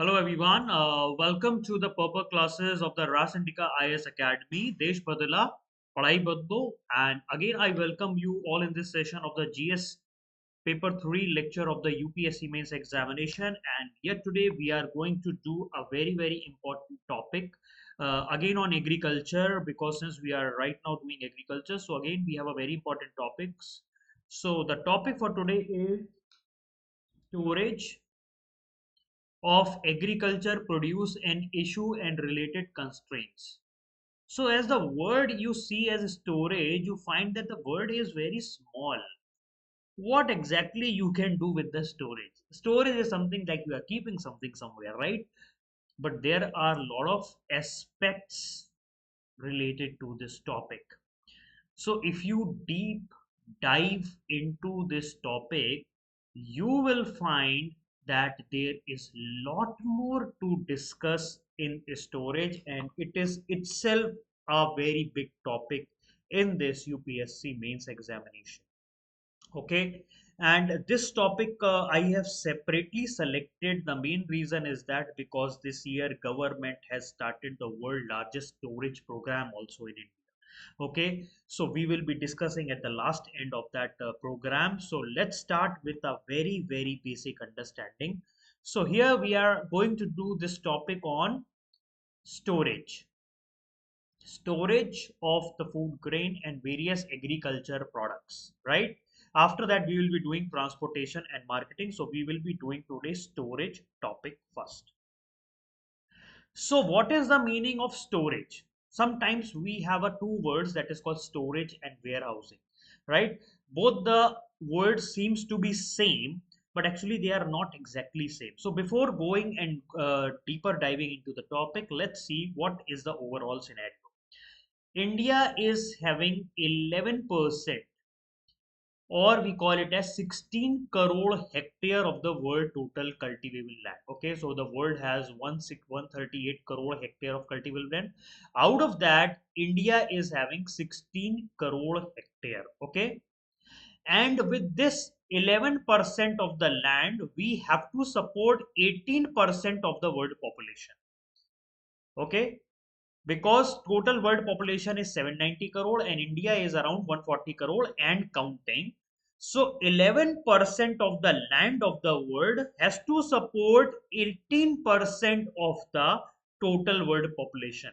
Hello everyone. Welcome to the purple classes of the Rasindika IS Academy. Desh Badala, Padhai Badlo, and again I welcome you all in this session of the GS Paper 3 lecture of the UPSC Mains Examination. And yet today we are going to do a very important topic again on agriculture, because since we are right now doing agriculture, so again we have a very important topics. So the topic for today is storage of agriculture produce and issue and related constraints. So as the word you see as storage, you find that the word is very small. What exactly you can do with the storage? Storage is something like you are keeping something somewhere, right? But there are a lot of aspects related to this topic. So if you deep dive into this topic, you will find that there is lot more to discuss in storage, and it is itself a very big topic in this UPSC mains examination. Okay, and this topic I have separately selected. The main reason is that because this year government has started the world largest storage program also in India. Okay, so we will be discussing at the last end of that program. So let's start with a very basic understanding. So here we are going to do this topic on storage. Storage of the food grain and various agriculture products, right? After that we will be doing transportation and marketing. So we will be doing today's storage topic first. So what is the meaning of storage? Sometimes we have a two words that is called storage and warehousing, right? Both the words seems to be same, but actually they are not exactly same. So before going and deeper diving into the topic, let's see what is the overall scenario. India is having 11%, or we call it as 16 crore hectare of the world total cultivable land. Okay, so the world has 138 crore hectare of cultivable land. Out of that, India is having 16 crore hectare. Okay, and with this 11% of the land, we have to support 18% of the world population. Okay, because total world population is 790 crore and India is around 140 crore and counting. So 11% of the land of the world has to support 18% of the total world population.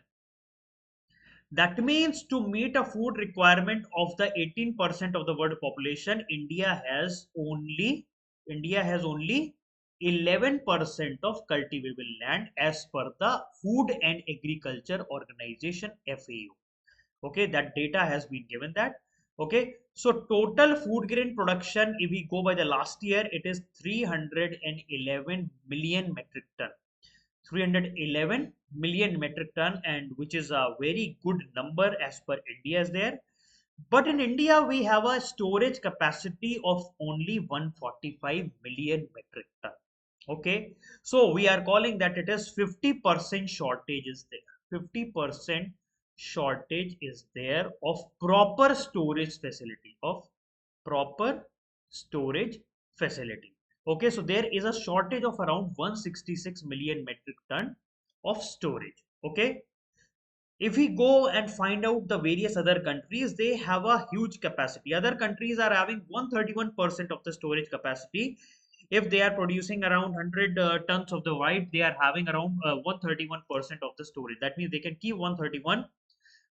That means to meet a food requirement of the 18% of the world population, India has only 11% of cultivable land as per the Food and Agriculture Organization FAO. Okay, that data has been given that. Okay, so total food grain production, if we go by the last year, it is 311 million metric ton. 311 million metric ton, and which is a very good number as per India is there. But in India, we have a storage capacity of only 145 million metric ton. Okay, so we are calling that it is 50% shortage is there. 50% shortage is there of proper storage facility, Okay, so there is a shortage of around 166 million metric ton of storage. Okay, if we go and find out the various other countries, they have a huge capacity. Other countries are having 131% of the storage capacity. If they are producing around 100 tons of the white, they are having around 131% of the storage. That means they can keep 131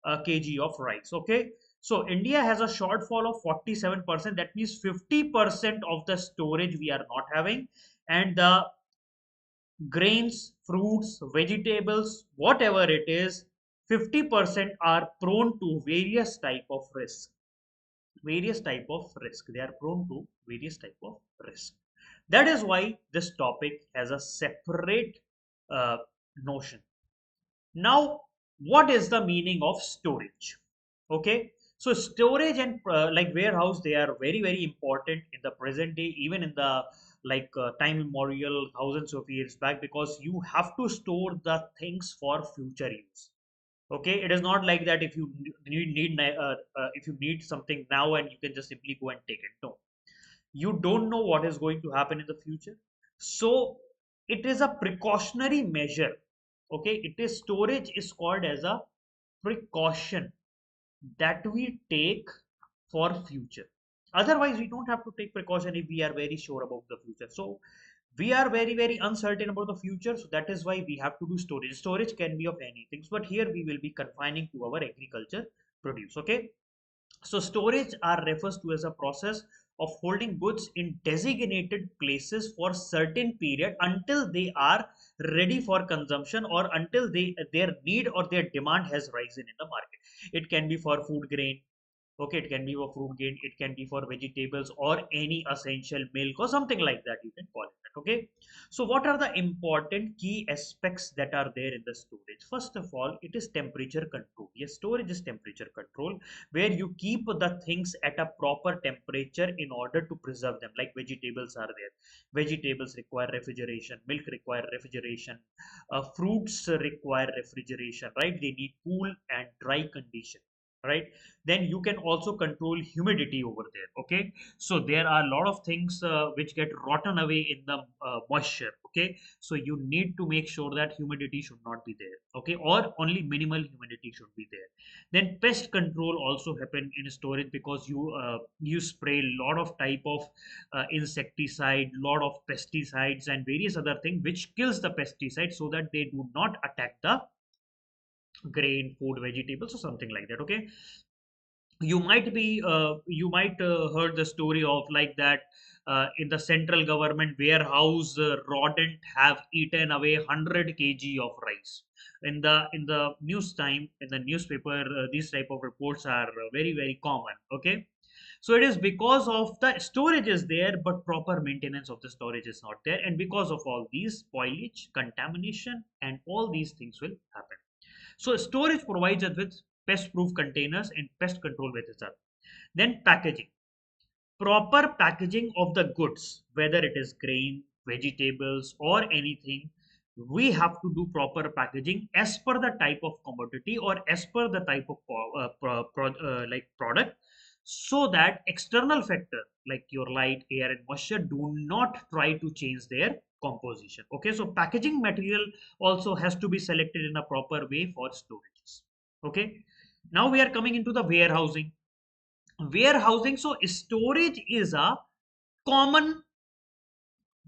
kg of rice. Okay, so India has a shortfall of 47%. That means 50% of the storage we are not having, and the grains, fruits, vegetables, whatever it is, 50% are prone to various type of risk. Various type of risk. They are prone to various type of risk. That is why this topic has a separate notion. Now, what is the meaning of storage? Okay, so storage and like warehouse, they are very important in the present day, even in the time immemorial, thousands of years back, because you have to store the things for future use. Okay, it is not like that if you if you need something now and you can just simply go and take it. No, you don't know what is going to happen in the future. So it is a precautionary measure. Okay, it is storage is called as a precaution that we take for future. Otherwise we don't have to take precaution if we are very sure about the future. So we are very uncertain about the future, so that is why we have to do storage. Storage can be of anything, but here we will be confining to our agriculture produce. Okay, so storage are refers to as a process of holding goods in designated places for certain period until they are ready for consumption or until their need or their demand has risen in the market. It can be for food grain. Okay, it can be for fruit grain, it can be for vegetables or any essential milk or something like that, you can call it that. Okay, so what are the important key aspects that are there in the storage? First of all, it is temperature control. Yes, storage is temperature control, where you keep the things at a proper temperature in order to preserve them. Like vegetables are there, vegetables require refrigeration, milk require refrigeration, fruits require refrigeration, right? They need cool and dry condition, right? Then you can also control humidity over there. Okay, so there are a lot of things which get rotten away in the moisture. Okay, so you need to make sure that humidity should not be there. Okay, or only minimal humidity should be there. Then pest control also happen in storage, because you spray a lot of type of insecticide, lot of pesticides and various other things which kills the pesticide, so that they do not attack the grain, food, vegetables or something like that. Okay, you might heard the story of like that, in the central government warehouse, rodent have eaten away 100 kg of rice. In the news time, in the newspaper, these type of reports are very common. Okay, so it is because of the storage is there, but proper maintenance of the storage is not there, and because of all these spoilage, contamination and all these things will happen. So storage provides us with pest-proof containers and pest control methods. Then packaging. Proper packaging of the goods, whether it is grain, vegetables, or anything, we have to do proper packaging as per the type of commodity or as per the type of like product, so that external factor like your light, air, and moisture do not try to change their composition. Okay, so packaging material also has to be selected in a proper way for storages. Okay, now we are coming into the warehousing. So storage is a common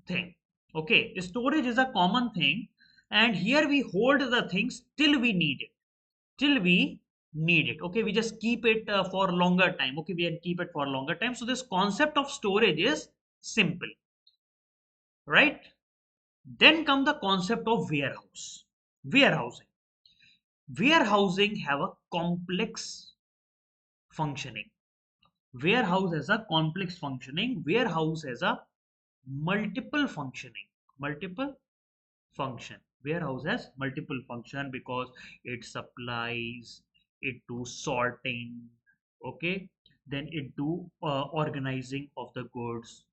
thing. Okay, storage is a common thing, and here we hold the things till we need it. Till we need it. Okay, we just keep it for longer time. Okay, we can keep it for longer time. So this concept of storage is simple, right? Then come the concept of warehouse. Warehousing. Warehousing have a complex functioning. Warehouse has a complex functioning. Warehouse has a multiple functioning. Multiple function. Warehouse has multiple function because it supplies, it do sorting. Okay, then it do organizing of the goods,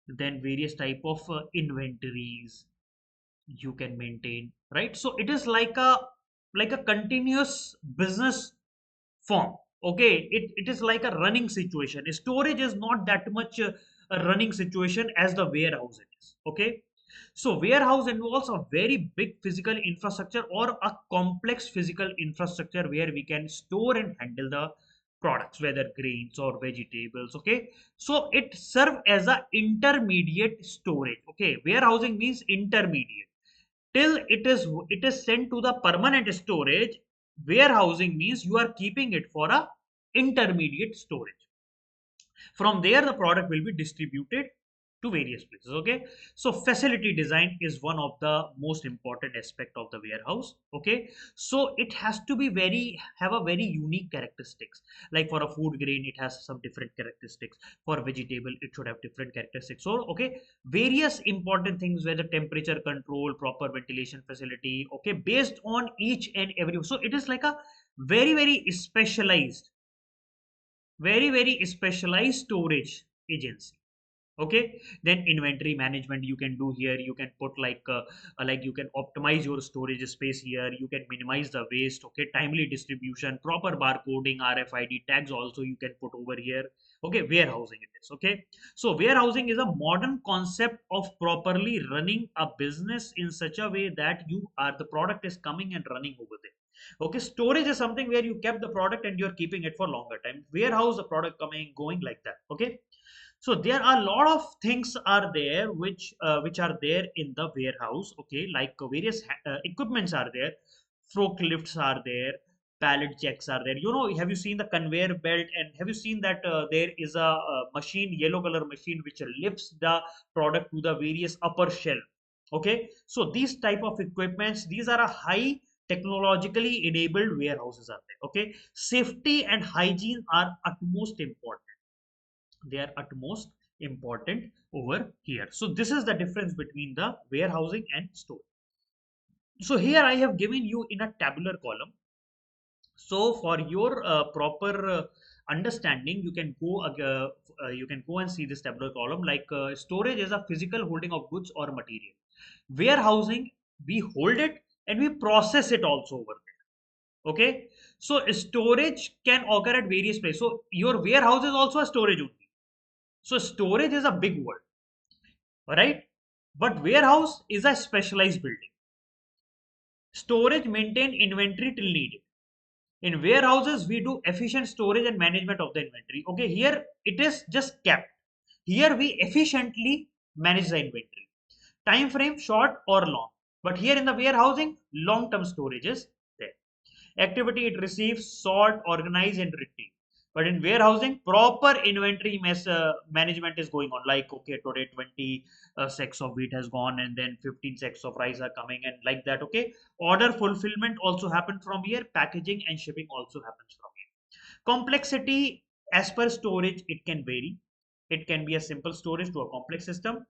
then various type of inventories you can maintain, right? So it is like a continuous business form. Okay, it is like a running situation. Storage is not that much a running situation as the warehouse it is. Okay, so warehouse involves a very big physical infrastructure or a complex physical infrastructure where we can store and handle the products, whether grains or vegetables. Okay, so it serve as a intermediate storage. Okay, warehousing means intermediate till it is sent to the permanent storage. Warehousing means you are keeping it for a intermediate storage. From there the product will be distributed to various places. Okay, so facility design is one of the most important aspect of the warehouse. Okay, so it has to be have a very unique characteristics. Like for a food grain it has some different characteristics, for vegetable it should have different characteristics. So okay, various important things, whether temperature control, proper ventilation facility. Okay, based on each and every, so it is like a very specialized, very specialized storage agency. Okay, then inventory management you can do here. You can put like you can optimize your storage space here. You can minimize the waste. Okay, timely distribution, proper barcoding, RFID tags also you can put over here. Okay, warehousing it is. Okay, so warehousing is a modern concept of properly running a business in such a way that you are the product is coming and running over there. Okay, storage is something where you kept the product and you're keeping it for longer time. Warehouse, the product coming going like that. Okay, so there are a lot of things are there which are there in the warehouse. Okay, like various equipments are there, forklifts are there, pallet checks are there. You know, have you seen the conveyor belt, and have you seen that there is a, machine, yellow color machine, which lifts the product to the various upper shelf. Okay, so these type of equipments, these are a high technologically enabled warehouses are there. Okay, safety and hygiene are utmost important. They are utmost important over here. So this is the difference between the warehousing and storage. So here I have given you in a tabular column. So for your proper understanding, you can go and see this tabular column. Like storage is a physical holding of goods or material. Warehousing, we hold it and we process it also over there. Okay, so storage can occur at various places. So your warehouse is also a storage only. So storage is a big word, right? But warehouse is a specialized building. Storage maintain inventory till needed. In warehouses, we do efficient storage and management of the inventory. Okay, here it is just kept. Here we efficiently manage the inventory. Time frame short or long. But here in the warehousing, long-term storage is there. Activity it receives, sort, organize, and retrieve. But in warehousing, proper inventory management is going on. Like, okay, today 20 sacks of wheat has gone, and then 15 sacks of rice are coming, and like that. Okay, order fulfillment also happens from here. Packaging and shipping also happens from here. Complexity as per storage, it can vary. It can be a simple storage to a complex system.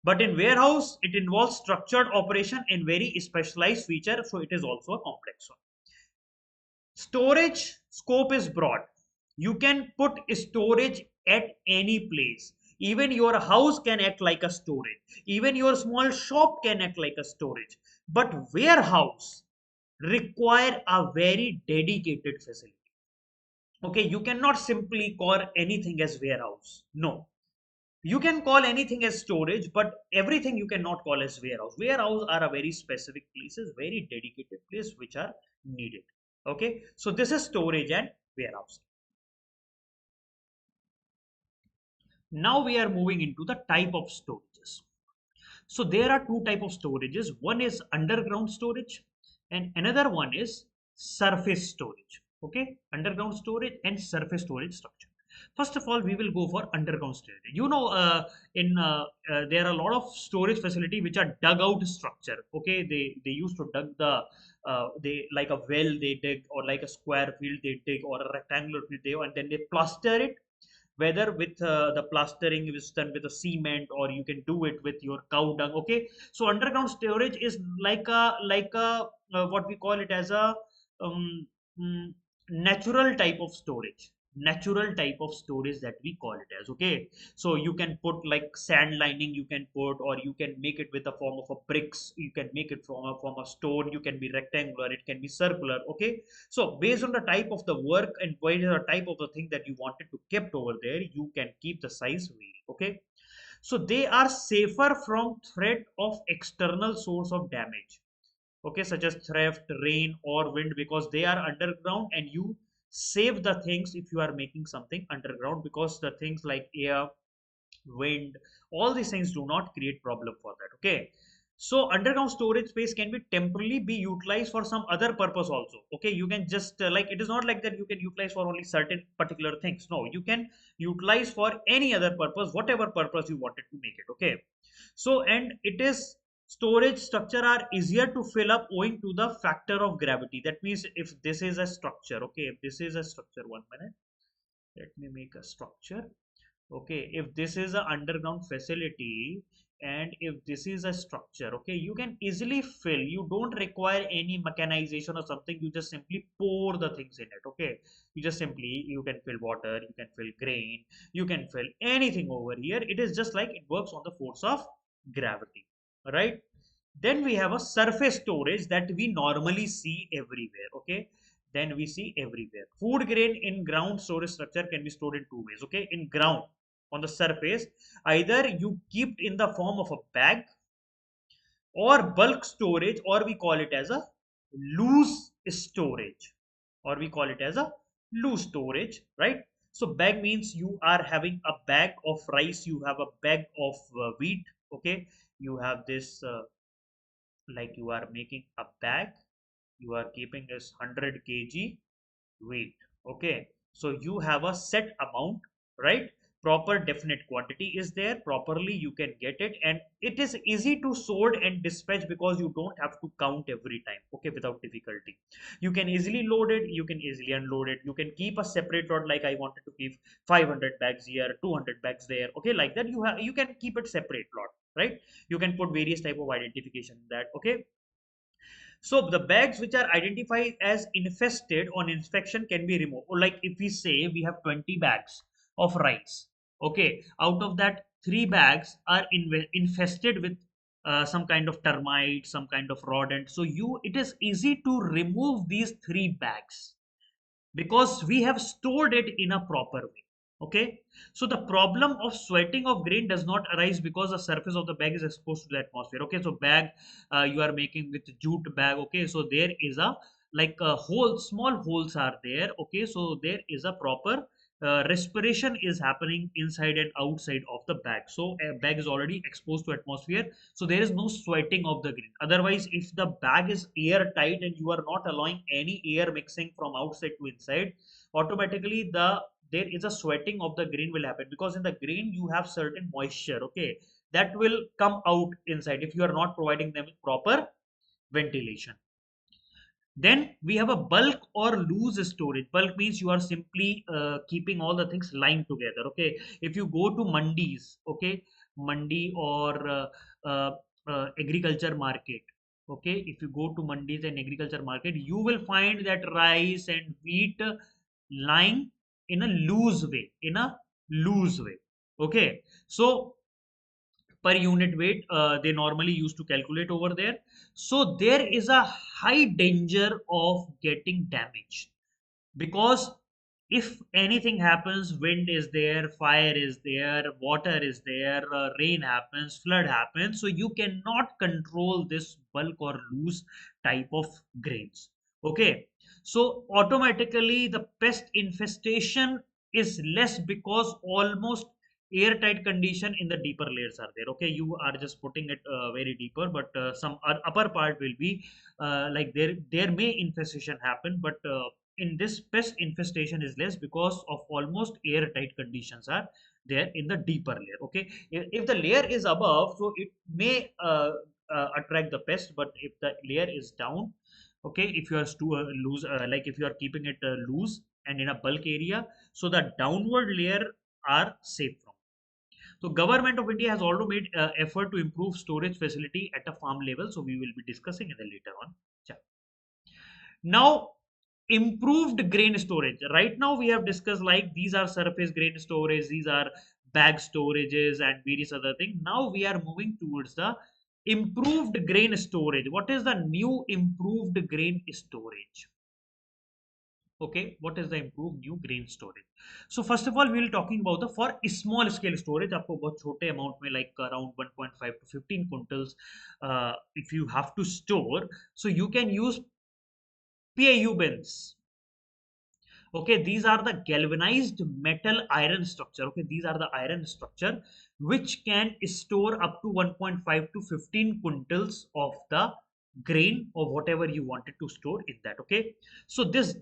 But in warehouse, it involves structured operation and very specialized feature, so it is also a complex one. Storage scope is broad. You can put storage at any place. Even your house can act like a storage. Even your small shop can act like a storage. But warehouse require a very dedicated facility. Okay, you cannot simply call anything as warehouse. No. You can call anything as storage, but everything you cannot call as warehouse. Warehouse are a very specific places, very dedicated place which are needed. Okay, so this is storage and warehouse. Now we are moving into the type of storages. So there are two type of storages. One is underground storage and another one is surface storage. Okay, underground storage and surface storage structure. First of all, we will go for underground storage. You know, in there are a lot of storage facility which are dug out structure. Okay, they used to dug the they like a well they dig, or like a square field they dig, or a rectangular field they, and then they plaster it, whether with the plastering is done with a cement, or you can do it with your cow dung. Okay, so underground storage is like a what we call it as a um, mm, natural type of storage. Natural type of storage that we call it as. Okay, so you can put like sand lining, you can put, or you can make it with a form of a bricks, you can make it from a stone, you can be rectangular, it can be circular. Okay, so based on the type of the work and what is the type of the thing that you wanted to kept over there, you can keep the size vary. Okay, so they are safer from threat of external source of damage. Okay, such as theft, rain, or wind, because they are underground, and you save the things if you are making something underground, because the things like air, wind, all these things do not create problem for that. Okay, so underground storage space can be temporarily be utilized for some other purpose also. Okay, you can just like, it is not like that you can utilize for only certain particular things. No, you can utilize for any other purpose, whatever purpose you wanted to make it. Okay, so and it is storage structure are easier to fill up owing to the factor of gravity. That means if this is a structure, okay, if this is a structure, 1 minute, let me make a structure. Okay, if this is an underground facility and if this is a structure, okay, you can easily fill. You don't require any mechanization or something. You just simply pour the things in it. Okay, you can fill water, you can fill grain, you can fill anything over here. It is just like it works on the force of gravity, right? Then we have a surface storage that we normally see everywhere. Okay, then we see everywhere. Food grain in ground storage structure can be stored in two ways. Okay, in ground, on the surface, either you keep in the form of a bag or bulk storage, or we call it as a loose storage, or we call it as a loose storage, right? So bag means you are having a bag of rice, you have a bag of wheat. Okay, you have this like you are making a bag, you are keeping this 100 kg weight. Okay, so you have a set amount, right? Proper definite quantity is there, properly you can get it, and it is easy to sort and dispatch because you don't have to count every time. Okay, without difficulty, you can easily load it, you can easily unload it, you can keep a separate lot, like I wanted to keep 500 bags here, 200 bags there. Okay, like that you can keep it separate lot, right? You can put various type of identification in that. Okay, so the bags which are identified as infested on inspection can be removed. Or like if we say we have 20 bags of rice, okay, out of that, three bags are infested with some kind of termite, some kind of rodent. So it is easy to remove these three bags because we have stored it in a proper way. Okay, so the problem of sweating of grain does not arise because the surface of the bag is exposed to the atmosphere. Okay, so bag you are making with jute bag. Okay, so there is a like a hole, small holes are there. Okay, so there is a proper respiration is happening inside and outside of the bag, so a bag is already exposed to atmosphere, so there is no sweating of the grain. Otherwise, if the bag is airtight and you are not allowing any air mixing from outside to inside, automatically there is a sweating of the grain will happen, because in the grain you have certain moisture. Okay, that will come out inside if you are not providing them with proper ventilation. Then we have a bulk or loose storage. Bulk means you are simply keeping all the things lying together. Okay, if you go to mandis, okay, mandi or agriculture market. Okay, if you go to mandis and agriculture market, you will find that rice and wheat lying in a loose way, in a loose way. Okay, so per unit weight they normally used to calculate over there. So there is a high danger of getting damaged, because if anything happens, wind is there, fire is there, water is there, rain happens, flood happens, so you cannot control this bulk or loose type of grains. Okay, so automatically the pest infestation is less because almost airtight condition in the deeper layers are there. Okay, you are just putting it very deeper, but some upper part will be like there may infestation happen, but in this pest infestation is less because of almost airtight conditions are there in the deeper layer. Okay, if the layer is above, so it may attract the pest, but if the layer is down, okay, if you are loose, like if you are keeping it loose and in a bulk area, so the downward layer are safe from. So government of India has also made effort to improve storage facility at a farm level, so we will be discussing in the later on. Now, improved grain storage. Right now, we have discussed like these are surface grain storage, these are bag storages, and various other things. Now we are moving towards the improved grain storage. What is the new improved grain storage? Okay, what is the improved new grain storage? So first of all, we will talking about the for small scale storage. आपको बहुत छोटे amount में like around 1.5 to 15 quintals, if you have to store, so you can use PAU bins. Okay, these are the galvanized metal iron structure. Okay, these are the iron structure which can store up to 1.5 to 15 quintals of the grain or whatever you wanted to store in that. Okay, so this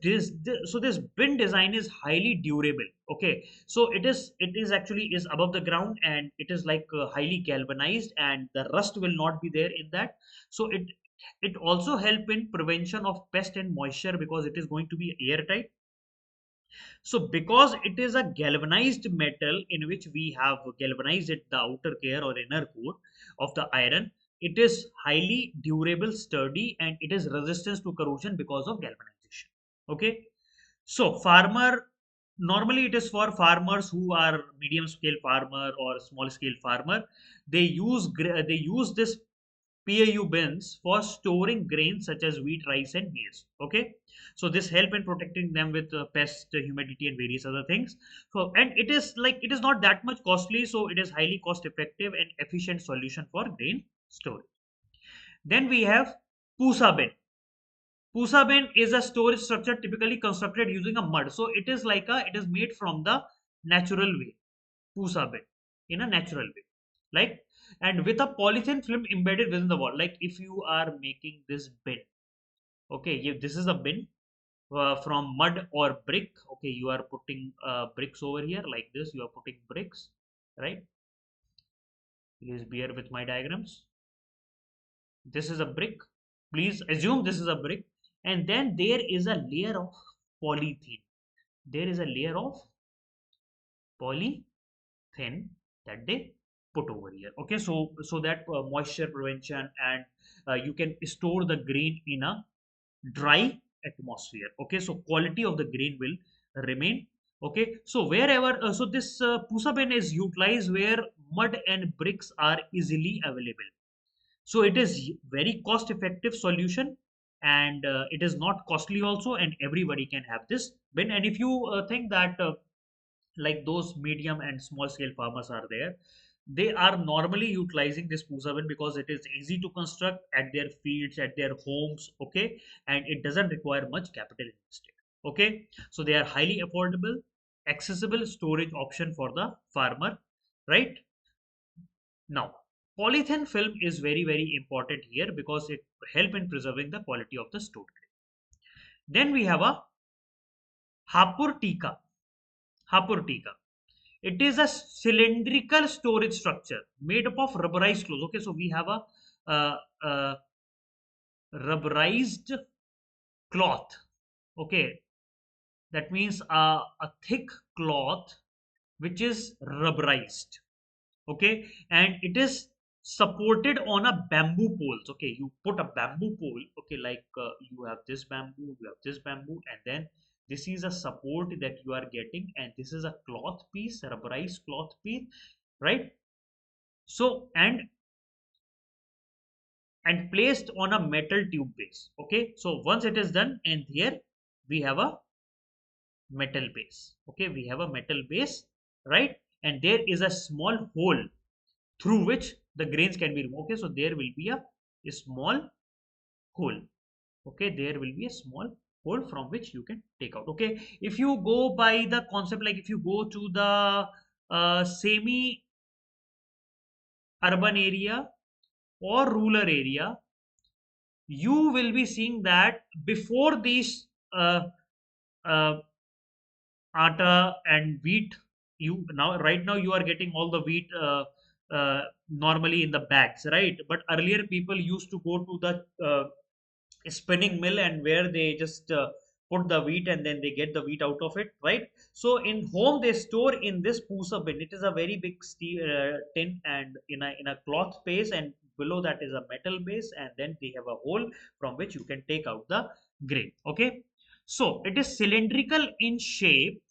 bin design is highly durable. Okay, so it is actually is above the ground, and it is like highly galvanized, and the rust will not be there in that. So it also help in prevention of pest and moisture because it is going to be airtight. So because it is a galvanized metal in which we have galvanized it, the outer core or inner core of the iron, it is highly durable, sturdy, and it is resistance to corrosion because of galvanization. Okay. So farmer, normally it is for farmers who are medium scale farmer or small scale farmer. They use this PAU bins for storing grains such as wheat, rice, and maize. Okay, so this help in protecting them with pest, humidity, and various other things. So, and it is not that much costly, so it is highly cost effective and efficient solution for grain storage. Then we have Pusa bin. Pusa bin is a storage structure typically constructed using a mud. So it is made from the natural way. Pusa bin in a natural way, like, and with a polythene film embedded within the wall. Like if you are making this bin, okay, if this is a bin from mud or brick, okay, you are putting bricks over here like this. You are putting bricks, right? Please bear with my diagrams. This is a brick. Please assume this is a brick, and then there is a layer of polythene. There is a layer of polythene that they put over here. Okay, so that moisture prevention, and you can store the grain in a dry atmosphere. Okay, so quality of the grain will remain. Okay, so wherever so this pusa bin is utilized where mud and bricks are easily available. So it is very cost effective solution, and it is not costly also, and everybody can have this bin. And if you think that like those medium and small scale farmers are there, they are normally utilizing this pusa bin because it is easy to construct at their fields, at their homes. Okay, and it doesn't require much capital invested. Okay, so they are highly affordable, accessible storage option for the farmer, right? Now, polythene film is very, very important here because it help in preserving the quality of the stored grain. Then we have a hapur tika. Hapur tika. It is a cylindrical storage structure made up of rubberized cloth. Okay, so we have a rubberized cloth. Okay, that means a thick cloth which is rubberized. Okay, and it is supported on a bamboo poles. Okay, you put a bamboo pole. Okay, like you have this bamboo, you have this bamboo, and then this is a support that you are getting, and this is a cloth piece, rubberized cloth piece, right? So and placed on a metal tube base. Okay, so once it is done, and here we have a metal base. Okay, we have a metal base, right? And there is a small hole through which the grains can be removed. Okay, so there will be a small hole. Okay, there will be a small hole from which you can take out. Okay, if you go by the concept, like if you go to the semi urban area or rural area, you will be seeing that before these uh, atta and wheat, you now right now you are getting all the wheat normally in the bags, right? But earlier people used to go to the spinning mill, and where they just put the wheat and then they get the wheat out of it, right? So in home they store in this pusa bin. It is a very big steel tin, and in a cloth base, and below that is a metal base, and then they have a hole from which you can take out the grain. Okay, so it is cylindrical in shape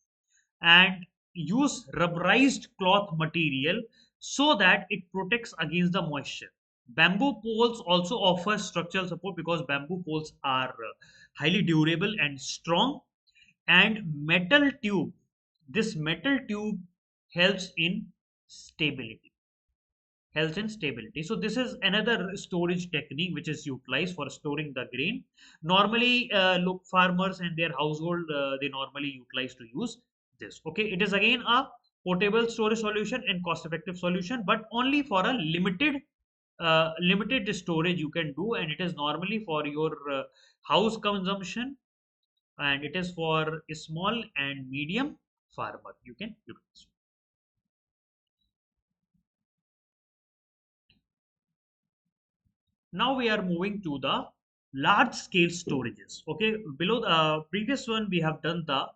and use rubberized cloth material so that it protects against the moisture. Bamboo poles also offer structural support because bamboo poles are highly durable and strong. And metal tube, this metal tube helps in stability. Health and stability. So this is another storage technique which is utilized for storing the grain. Normally, look, farmers and their household they normally utilize to use this. Okay, it is again a portable storage solution and cost-effective solution, but only for a limited storage you can do, and it is normally for your house consumption, and it is for a small and medium farmer. You can utilize. Now we are moving to the large scale storages. Okay, below the previous one we have done the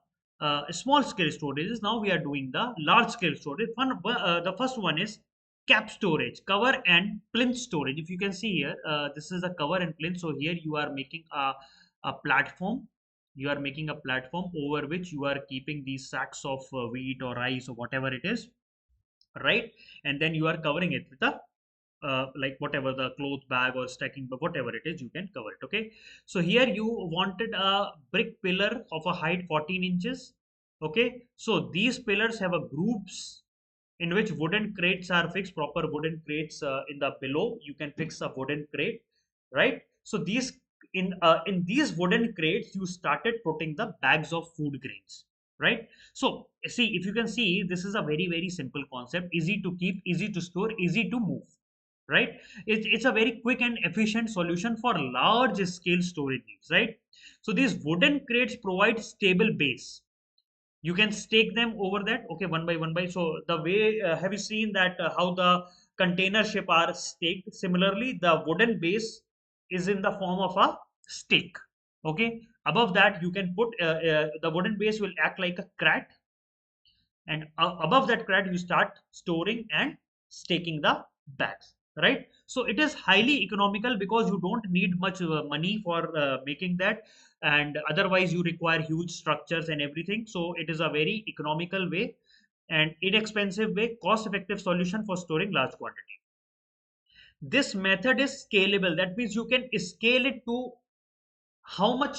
small scale storages. Now we are doing the large scale storage. The first one is cap storage, cover and plinth storage. If you can see here, this is a cover and plinth. So here you are making a platform. You are making a platform over which you are keeping these sacks of wheat or rice or whatever it is, right? And then you are covering it with a like whatever the cloth bag or stacking, but whatever it is, you can cover it. Okay. So here you wanted a brick pillar of a height 14 inches. Okay. So these pillars have a groups in which wooden crates are fixed, proper wooden crates in the below. You can fix a wooden crate, right? So these in these wooden crates, you started putting the bags of food grains, right? So see, if you can see, this is a very simple concept, easy to keep, easy to store, easy to move, right? It's a very quick and efficient solution for large scale storage needs, right? So these wooden crates provide stable base. You can stake them over that, okay, one by one by. So the way, have you seen that how the container ship are staked? Similarly, the wooden base is in the form of a stake. Okay, above that you can put the wooden base will act like a crat, and above that crat you start storing and staking the bags, right? So it is highly economical because you don't need much money for making that, and otherwise you require huge structures and everything. So it is a very economical way and inexpensive way, cost effective solution for storing large quantity. This method is scalable, that means you can scale it to how much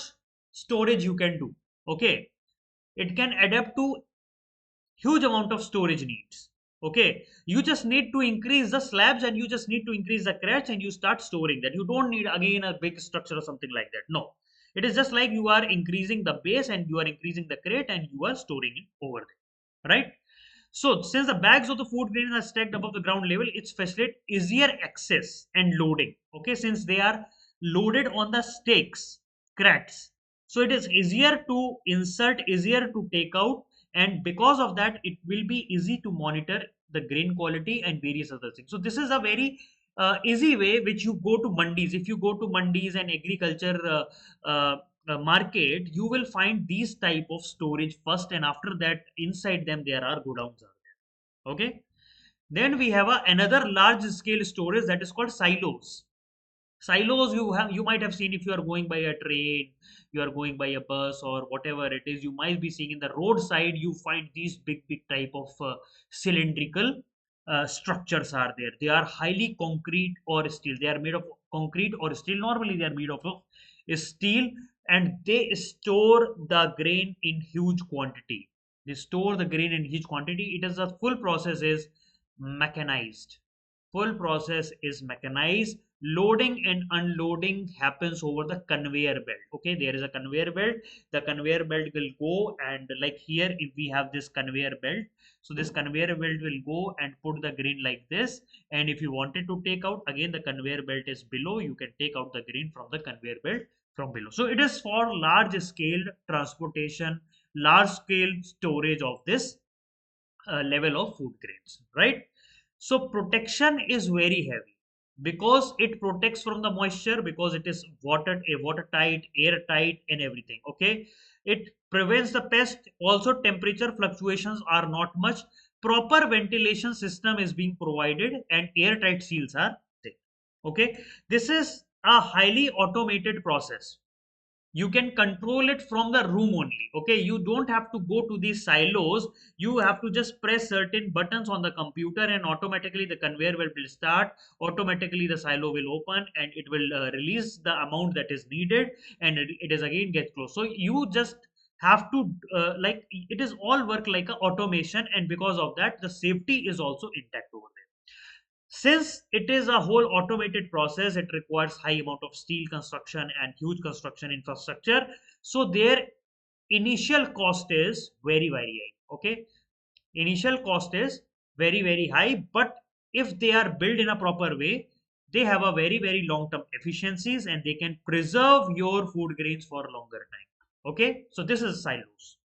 storage you can do. Okay, it can adapt to huge amount of storage needs. Okay, you just need to increase the slabs and you just need to increase the crates and you start storing that. You don't need again a big structure or something like that. No, it is just like you are increasing the base and you are increasing the crate and you are storing it over there, right? So since the bags of the food grain are stacked above the ground level, it's facilitate easier access and loading. Okay, since they are loaded on the stakes, cracks. So it is easier to insert, easier to take out, and because of that, it will be easy to monitor the grain quality and various other things. So this is a very easy way which you go to mandis. If you go to mandis and agriculture market, you will find these type of storage first, and after that inside them there are godowns are there. Okay, then we have another large scale storage that is called silos. Silos, you might have seen if you are going by a train, you are going by a bus or whatever it is, you might be seeing in the roadside, you find these big type of cylindrical structures are there. They are highly concrete or steel, they are made of concrete or steel. Normally they are made of steel, and they store the grain in huge quantity. They store the grain in huge quantity. It is a full process is mechanized. Full process is mechanized. Loading and unloading happens over the conveyor belt. Okay, there is a conveyor belt. The conveyor belt will go, and like here if we have this conveyor belt, so this conveyor belt will go and put the grain like this, and if you wanted to take out, again the conveyor belt is below, you can take out the grain from the conveyor belt from below. So it is for large scale transportation, large scale storage of this level of food grains, right? So protection is very heavy because it protects from the moisture, because it is watertight, airtight, and everything. Okay, it prevents the pest. Also, temperature fluctuations are not much. Proper ventilation system is being provided, and airtight seals are there. Okay, this is a highly automated process. You can control it from the room only. Okay, you don't have to go to these silos. You have to just press certain buttons on the computer and automatically the conveyor will start, automatically the silo will open and it will release the amount that is needed, and it is again get closed. So you just have to like it is all work like a automation, and because of that the safety is also intact over there. Since it is a whole automated process, it requires high amount of steel construction and huge construction infrastructure. So their initial cost is very high. Okay, initial cost is very high, but if they are built in a proper way, they have a very long term efficiencies and they can preserve your food grains for a longer time. Okay, so this is silos.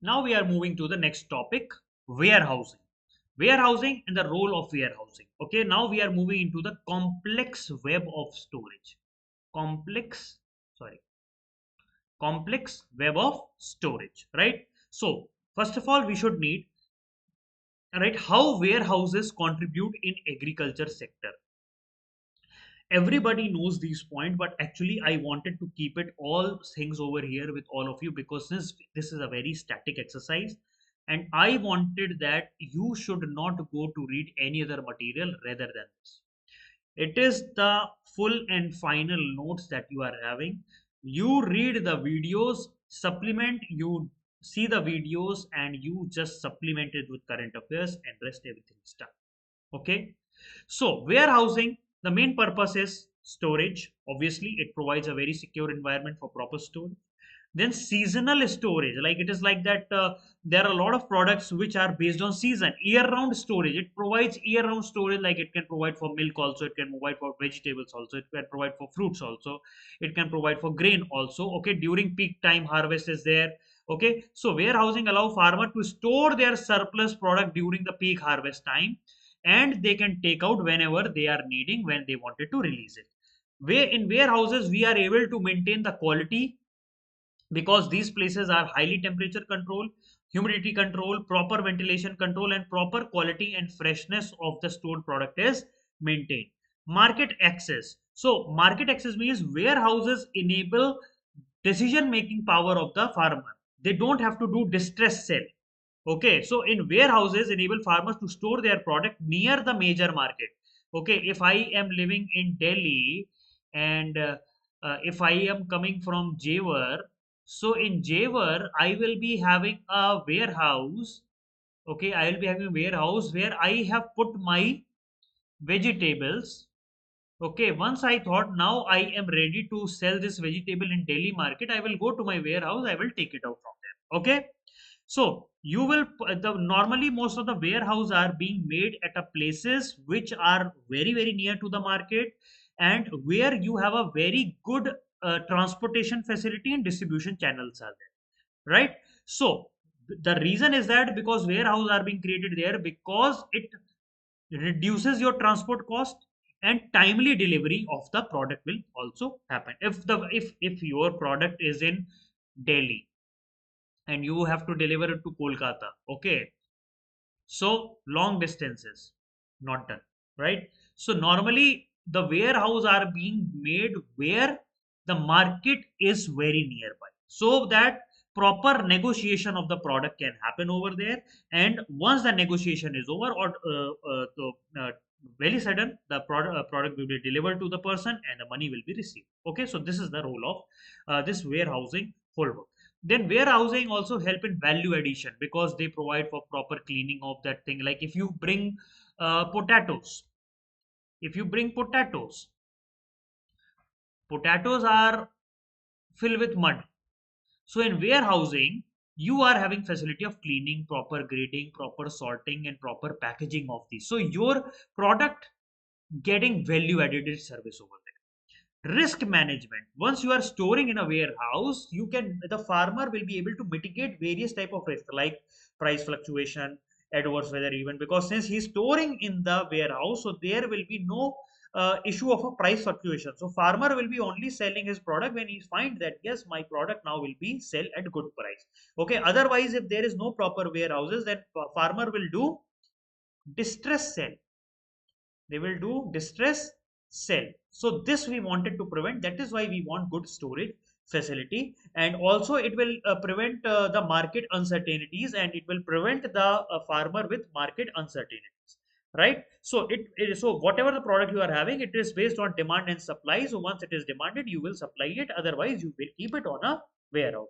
Now we are moving to the next topic, warehousing. Warehousing and the role of warehousing. Okay, now we are moving into the complex web of storage. Complex, sorry, complex web of storage, right? So, first of all, we should need, right, how warehouses contribute in agriculture sector. Everybody knows these point, but actually I wanted to keep it all things over here with all of you, because since this is a very static exercise, and I wanted that you should not go to read any other material rather than this. It is the full and final notes that you are having. You read the videos, supplement, you see the videos, and you just supplement it with current affairs, and rest everything is done. Okay. So warehousing, the main purpose is storage. Obviously, it provides a very secure environment for proper storage. Then seasonal storage, like it is like that. There are a lot of products which are based on season, year-round storage. It provides year-round storage, like it can provide for milk also, it can provide for vegetables also, it can provide for fruits also, it can provide for grain also. Okay, during peak time harvest is there. Okay, so warehousing allow farmer to store their surplus product during the peak harvest time, and they can take out whenever they are needing when they wanted to release it. Where in warehouses we are able to maintain the quality because these places are highly temperature control, humidity control, proper ventilation control, and proper quality and freshness of the stored product is maintained. Market access. So market access means warehouses enable decision making power of the farmer. They don't have to do distress sell. Okay, so in warehouses enable farmers to store their product near the major market. Okay, if I am living in Delhi and if I am coming from Jewar, so in Jewar I will be having a warehouse. Okay, I will be having a warehouse where I have put my vegetables. Okay, once I thought now I am ready to sell this vegetable in Delhi market, I will go to my warehouse, I will take it out from there. Okay, so you will normally most of the warehouse are being made at a places which are very near to the market, and where you have a very good transportation facility and distribution channels are there, right? So the reason is that because warehouse are being created there because it reduces your transport cost, and timely delivery of the product will also happen. If your product is in Delhi and you have to deliver it to Kolkata, okay, so long distances not done, right? So normally the warehouse are being made where the market is very nearby, so that proper negotiation of the product can happen over there. And once the negotiation is over, or very sudden the product will be delivered to the person and the money will be received. Okay, so this is the role of this warehousing whole work. Then warehousing also help in value addition because they provide for proper cleaning of that thing. Like if you bring potatoes, if you bring potatoes are filled with mud. So in warehousing, you are having facility of cleaning, proper grading, proper sorting, and proper packaging of these. So your product getting value added service over there. Risk management. Once you are storing in a warehouse, you can the farmer will be able to mitigate various type of risk like price fluctuation, adverse weather event, because since he's storing in the warehouse, so there will be no issue of a price fluctuation. So farmer will be only selling his product when he finds that yes, my product now will be sell at good price. Okay, otherwise if there is no proper warehouses, then farmer will do distress sell. They will do distress sell. So this we wanted to prevent. That is why we want good storage facility, and also it will prevent the market uncertainties, and it will prevent the farmer with market uncertainties, right? So so whatever the product you are having, it is based on demand and supply. So once it is demanded, you will supply it, otherwise you will keep it on a warehouse.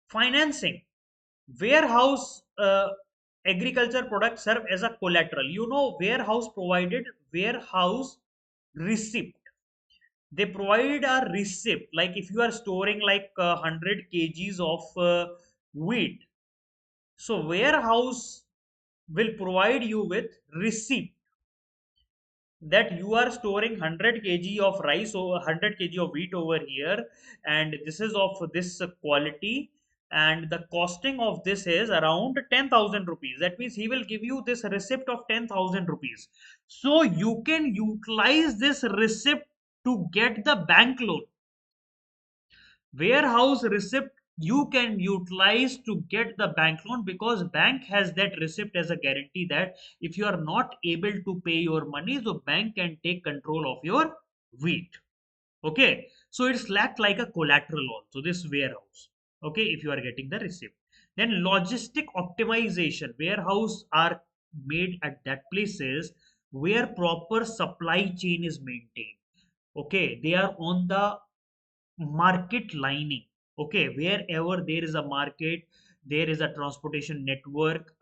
Financing. Warehouse agriculture products serve as a collateral. You know, warehouse provided warehouse receipt. They provide a receipt. Like if you are storing like 100 kgs of wheat, so warehouse will provide you with receipt that you are storing 100 kg of rice or 100 kg of wheat over here, and this is of this quality, and the costing of this is around 10,000 rupees. That means he will give you this receipt of 10,000 rupees, so you can utilize this receipt to get the bank loan. Warehouse receipt you can utilize to get the bank loan, because bank has that receipt as a guarantee that if you are not able to pay your money, the bank can take control of your wheat. Okay, so it's act like a collateral also, this warehouse. Okay, if you are getting the receipt. Then logistic optimization, warehouse are made at that places where proper supply chain is maintained. Okay, they are on the market lining. Okay, wherever there is a market, there is a transportation network,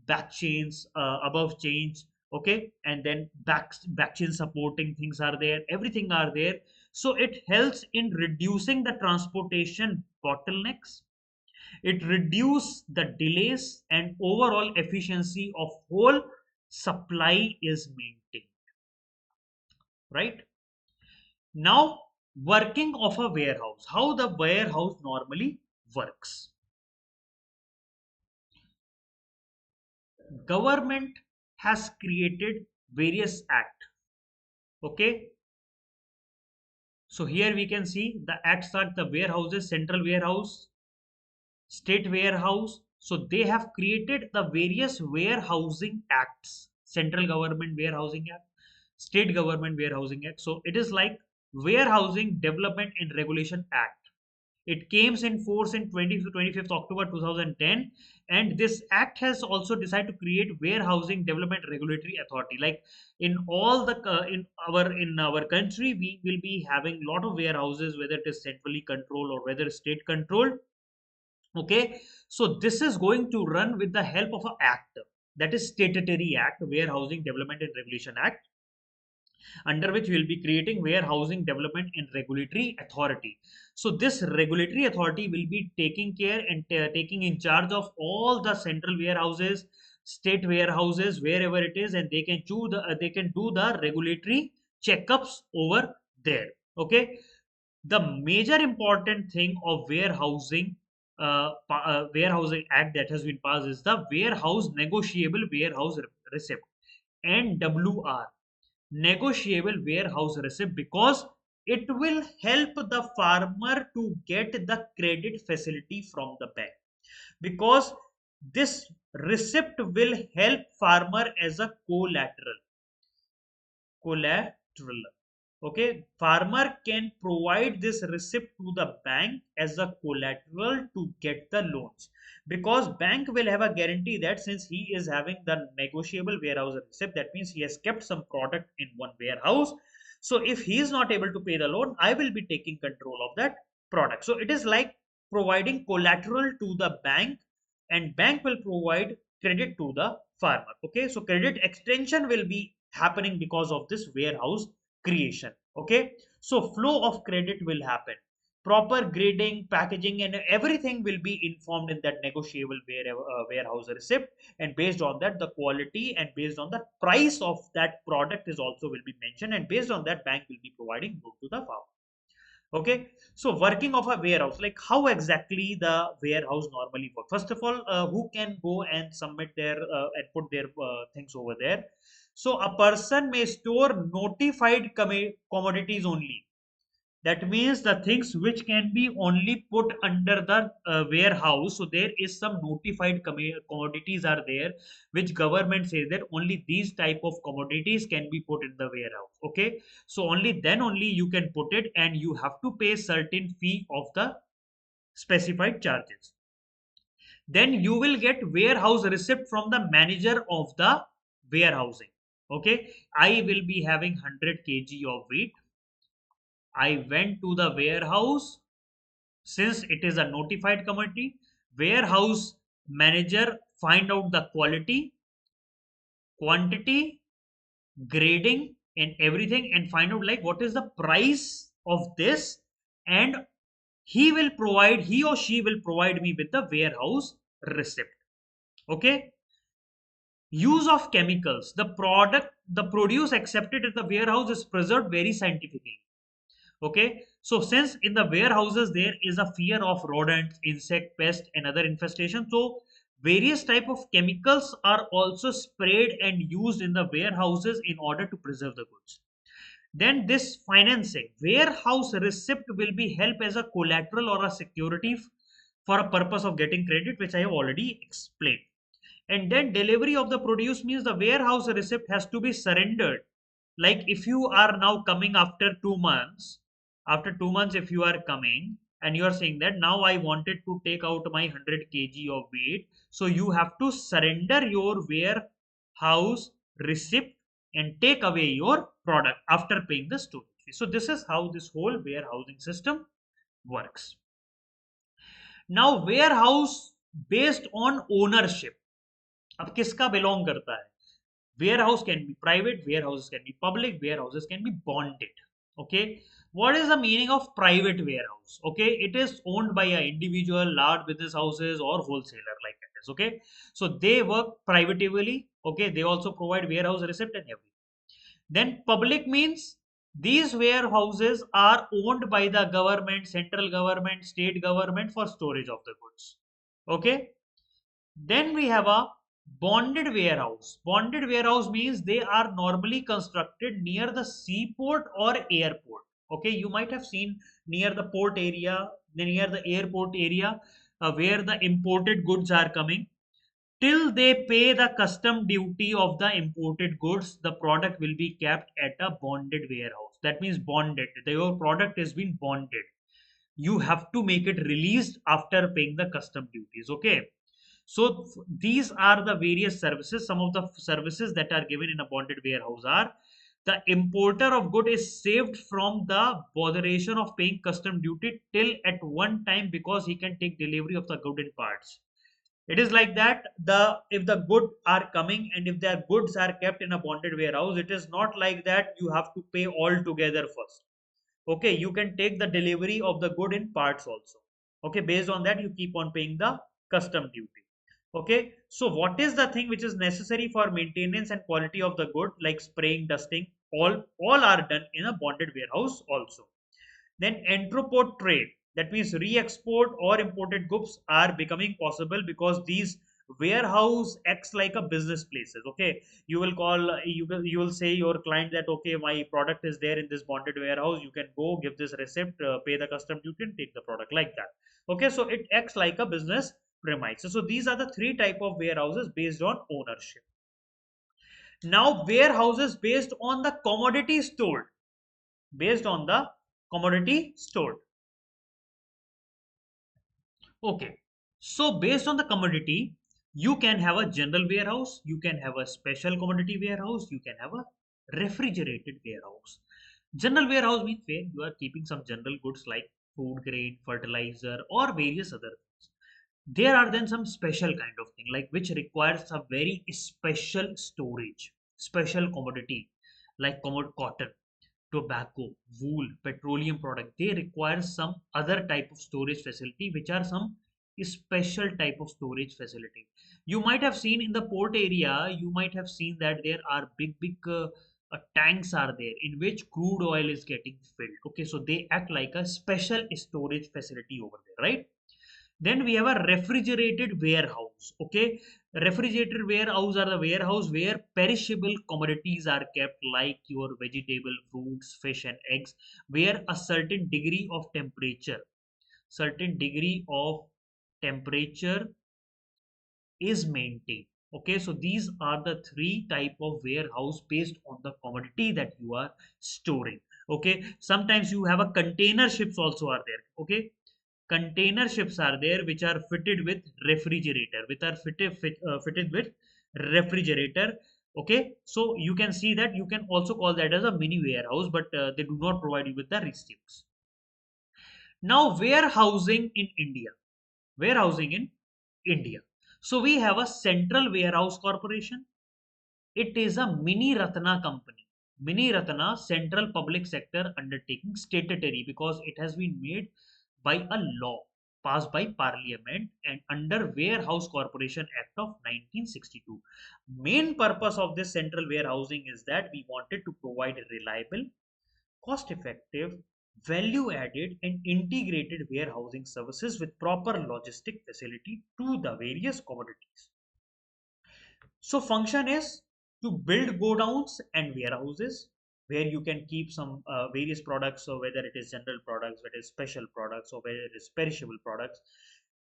back chains, above chains. Okay, and then back chain supporting things are there, everything are there. So it helps in reducing the transportation bottlenecks. It reduces the delays and overall efficiency of whole supply is maintained, right? Now, working of a warehouse, how the warehouse normally works. Government has created various act. Okay, so here we can see the acts are the warehouses, central warehouse, state warehouse. So they have created the various warehousing acts, central government warehousing act, state government warehousing act. So it is like warehousing development and regulation act. It came in force in 25th October 2010, and this act has also decided to create warehousing development regulatory authority. Like in all the in our country, we will be having a lot of warehouses, whether it is centrally controlled or whether state controlled. Okay, so this is going to run with the help of an act, that is statutory act, Warehousing Development and Regulation Act, under which we will be creating warehousing development and regulatory authority. So this regulatory authority will be taking care and taking in charge of all the central warehouses, state warehouses, wherever it is, and they can they can do the regulatory checkups over there. Okay, the major important thing of warehousing act that has been passed is the warehouse negotiable warehouse receipt, NWR, negotiable warehouse receipt, because it will help the farmer to get the credit facility from the bank, because this receipt will help farmer as a collateral. Okay, farmer can provide this receipt to the bank as a collateral to get the loans, because bank will have a guarantee that since he is having the negotiable warehouse receipt, that means he has kept some product in one warehouse. So if he is not able to pay the loan, I will be taking control of that product. So it is like providing collateral to the bank, and bank will provide credit to the farmer. Okay, so credit extension will be happening because of this warehouse creation. Okay, so flow of credit will happen, proper grading, packaging, and everything will be informed in that negotiable warehouse receipt, and based on that the quality and based on the price of that product is also will be mentioned, and based on that bank will be providing loan to the farmer. Okay, so working of a warehouse, like how exactly the warehouse normally work. First of all, who can go and submit their and put their things over there. So a person may store notified commodities only. That means the things which can be only put under the warehouse. So there is some notified commodities are there, which government says that only these type of commodities can be put in the warehouse. Okay, so only then only you can put it, and you have to pay certain fee of the specified charges. Then you will get warehouse receipt from the manager of the warehousing. Okay, I will be having 100 kg of wheat. I went to the warehouse. Since it is a notified commodity, warehouse manager find out the quality, quantity, grading, and everything, and find out like what is the price of this, and he or she will provide me with the warehouse receipt. Okay, use of chemicals, the produce accepted at the warehouse is preserved very scientifically. Okay, so since in the warehouses there is a fear of rodents, insect, pest, and other infestation, so various type of chemicals are also sprayed and used in the warehouses in order to preserve the goods. Then this financing, warehouse receipt will be help as a collateral or a security for a purpose of getting credit, which I have already explained. And then delivery of the produce means the warehouse receipt has to be surrendered. Like if you are now coming after 2 months, if you are coming and you are saying that now I wanted to take out my 100 kg of weight, so you have to surrender your warehouse receipt and take away your product after paying the storage fee. So this is how this whole warehousing system works. Now warehouse based on ownership, अब किसका belong करता है? Warehouse can be private, warehouses can be public, warehouses can be bonded. Okay, what is the meaning of private warehouse? Okay, it is owned by an individual, large business houses, or wholesaler, like it is. Okay, so they work privately. Okay, they also provide warehouse receipt and everything. Then public means these warehouses are owned by the government, central government, state government, for storage of the goods. Okay, then we have a bonded warehouse. Bonded warehouse means they are normally constructed near the seaport or airport. Okay, you might have seen near the port area, near the airport area, where the imported goods are coming. Till they pay the custom duty of the imported goods, the product will be kept at a bonded warehouse. That means bonded. Your product has been bonded. You have to make it released after paying the custom duties. Okay, so these are the various services. Some of the services that are given in a bonded warehouse are: the importer of good is saved from the botheration of paying custom duty till at one time, because he can take delivery of the good in parts. It is like that, the if the good are coming and if their goods are kept in a bonded warehouse, it is not like that you have to pay all together first. Okay, you can take the delivery of the good in parts also. Okay, based on that you keep on paying the custom duty. Okay, so what is the thing which is necessary for maintenance and quality of the good, like spraying, dusting, all are done in a bonded warehouse also. Then entrepot trade, that means re-export or imported goods are becoming possible because these warehouse acts like a business places. Okay, you will call, you will say your client that okay, my product is there in this bonded warehouse, you can go give this receipt, pay the custom duty and take the product, like that. Okay, so it acts like a business premises. So these are the three type of warehouses based on ownership. Now warehouses based on the commodity stored, based on the commodity stored. Okay, so based on the commodity, you can have a general warehouse, you can have a special commodity warehouse, you can have a refrigerated warehouse. General warehouse means where you are keeping some general goods like food grain, fertilizer, or various other things. There are then some special kind of thing like which requires a very special storage, special commodity like cotton, tobacco, wool, petroleum product. They require some other type of storage facility, which are some special type of storage facility. You might have seen in the port area, you might have seen that there are big tanks are there in which crude oil is getting filled. Okay, so they act like a special storage facility over there, right? Then we have a refrigerated warehouse. Okay, refrigerated warehouse are the warehouse where perishable commodities are kept, like your vegetable, fruits, fish, and eggs, where a certain degree of temperature is maintained. Okay, so these are the three type of warehouse based on the commodity that you are storing. Okay, sometimes you have a container ships also are there. Okay, container ships are there which are fitted with refrigerator, which are fitted with refrigerator. Okay, so you can see that you can also call that as a mini warehouse, but they do not provide you with the receipts. Now warehousing in India. So we have a central warehouse corporation. It is a mini Ratna company. Mini Ratna, central public sector undertaking, statutory because it has been made by a law passed by Parliament and under Warehouse Corporation Act of 1962. Main purpose of this central warehousing is that we wanted to provide reliable, cost effective, value added, and integrated warehousing services with proper logistic facility to the various commodities. So function is to build godowns and warehouses where you can keep some various products, so whether it is general products, whether it is special products, or whether it is perishable products,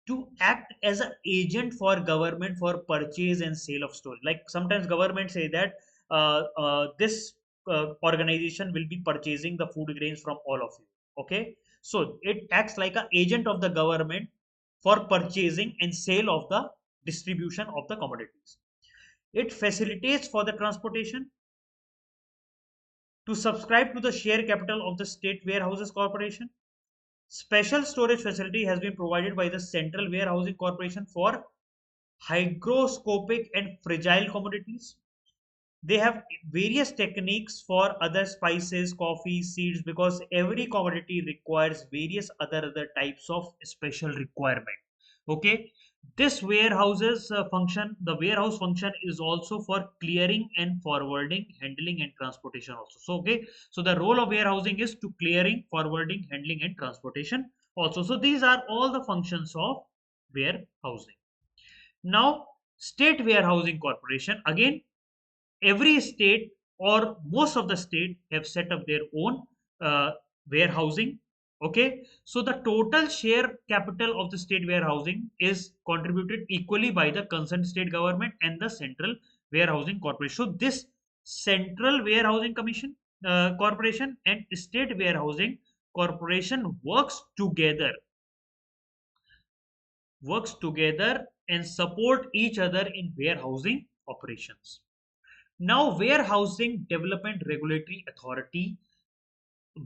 to act as an agent for government for purchase and sale of storage. Like sometimes government say that this organization will be purchasing the food grains from all of you. Okay, So it acts like an agent of the government for purchasing and sale of the distribution of the commodities. It facilitates for the transportation. To subscribe to the share capital of the State Warehouses Corporation, special storage facility has been provided by the Central Warehousing Corporation for hygroscopic and fragile commodities. They have various techniques for other spices, coffee, seeds, because every commodity requires various other types of special requirement. Okay, this warehouses function, the warehouse function is also for clearing and forwarding, handling and transportation also. So okay, so the role of warehousing is to clearing, forwarding, handling and transportation also. So these are all the functions of warehousing. Now, State Warehousing Corporation, again, every state or most of the state have set up their own uh, warehousing. Okay, so the total share capital of the state warehousing is contributed equally by the concerned state government and the central warehousing corporation. So this central warehousing commission corporation and state warehousing corporation works together and support each other in warehousing operations. Now, Warehousing Development Regulatory Authority,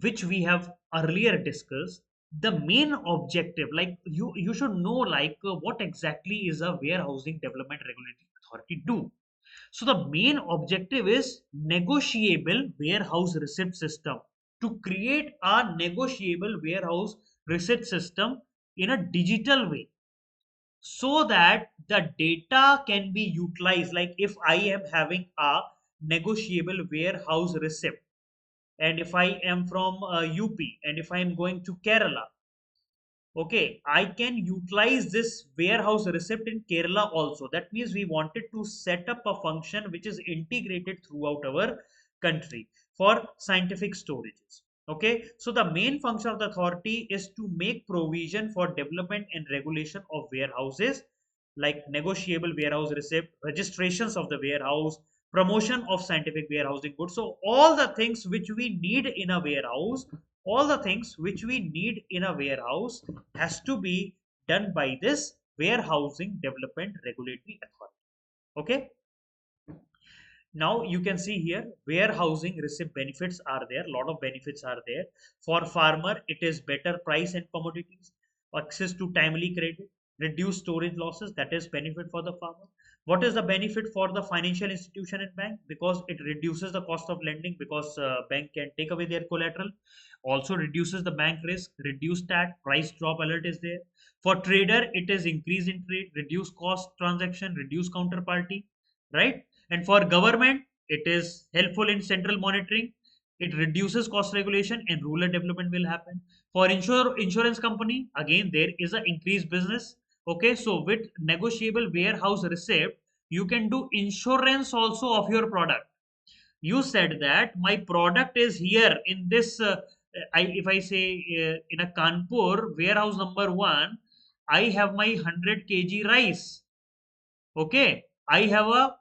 which we have earlier discussed, the main objective, like you should know, like what exactly is a Warehousing Development Regulatory Authority do. So the main objective is negotiable warehouse receipt system, to create a negotiable warehouse receipt system in a digital way, so that the data can be utilized. Like if I am having a negotiable warehouse receipt, and if I am from up, and if I am going to Kerala, okay, I can utilize this warehouse receipt in Kerala also. That means we wanted to set up a function which is integrated throughout our country for scientific storages. Okay, so the main function of the authority is to make provision for development and regulation of warehouses, like negotiable warehouse receipt, registrations of the warehouse, promotion of scientific warehousing goods. So all the things which we need in a warehouse, all the things which we need in a warehouse has to be done by this warehousing development regulatory authority. Okay, now you can see here warehousing receipt benefits are there, a lot of benefits are there. For farmer, it is better price and commodities, access to timely credit, reduce storage losses, that is benefit for the farmer. What is the benefit for the financial institution and bank? Because it reduces the cost of lending, because bank can take away their collateral, also reduces the bank risk, reduce tax, price drop alert is there. For trader, it is increase in trade, reduce cost transaction, reduce counterparty, right? And for government, it is helpful in central monitoring, it reduces cost regulation and rural development will happen. For insurance company, again there is an increased business. Okay, so with negotiable warehouse receipt, you can do insurance also of your product. You said that my product is here in this if I say in a Kanpur warehouse number 1, I have my 100 kg rice. Okay, I have a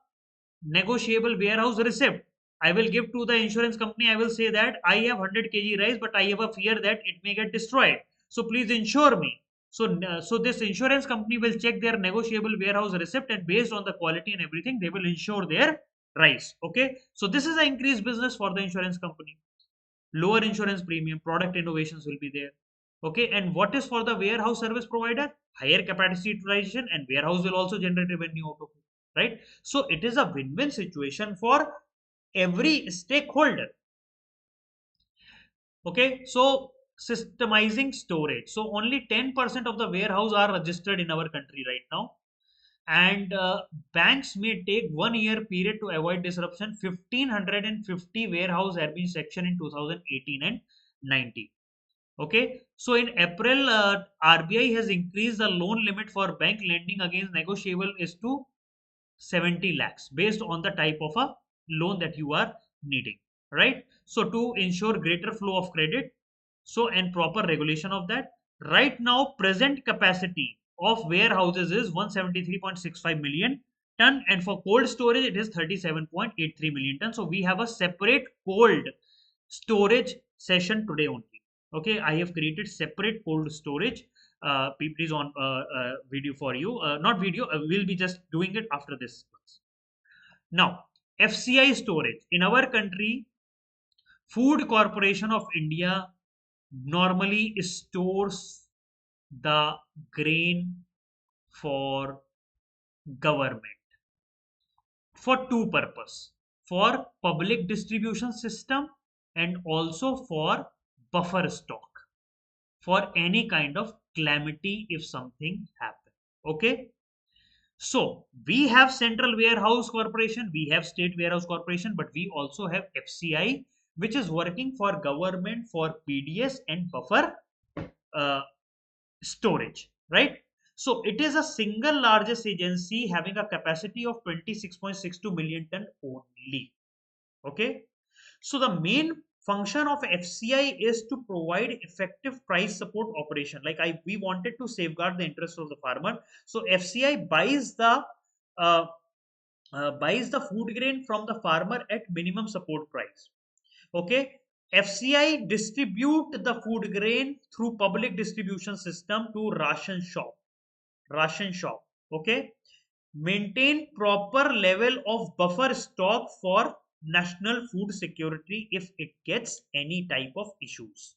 negotiable warehouse receipt. I will give to the insurance company. I will say that I have 100 kg rice, but I have a fear that it may get destroyed. So please insure me. So this insurance company will check their negotiable warehouse receipt, and based on the quality and everything, they will insure their rice. Okay. So this is an increased business for the insurance company. Lower insurance premium, product innovations will be there. Okay. And what is for the warehouse service provider? Higher capacity utilization, and warehouse will also generate revenue out of it, right? So it is a win-win situation for every stakeholder. Okay, so systemizing storage. So only 10% of the warehouse are registered in our country right now, and banks may take 1 year period to avoid disruption. 1550 warehouse have been sectioned in 2018 and 19. Okay, so in April, RBI has increased the loan limit for bank lending against negotiable is to 70 lakhs, based on the type of a loan that you are needing, right? So to ensure greater flow of credit, so and proper regulation of that, right now present capacity of warehouses is 173.65 million ton, and for cold storage it is 37.83 million ton. So we have a separate cold storage session today only. Okay, I have created separate cold storage. Please on video for you. Not video. We'll be just doing it after this class. Now, FCI storage in our country, Food Corporation of India normally stores the grain for government for two purpose, for public distribution system and also for buffer stock for any kind of calamity if something happen. Okay, so we have central warehouse corporation, we have state warehouse corporation, but we also have FCI, which is working for government for PDS and buffer uh, storage, right? So it is a single largest agency having a capacity of 26.62 million ton only. Okay, so the main function of FCI is to provide effective price support operation. Like we wanted to safeguard the interest of the farmer. So FCI uh, buys the food grain from the farmer at minimum support price. Okay, FCI distribute the food grain through public distribution system to ration shop. Okay, maintain proper level of buffer stock for national food security if it gets any type of issues.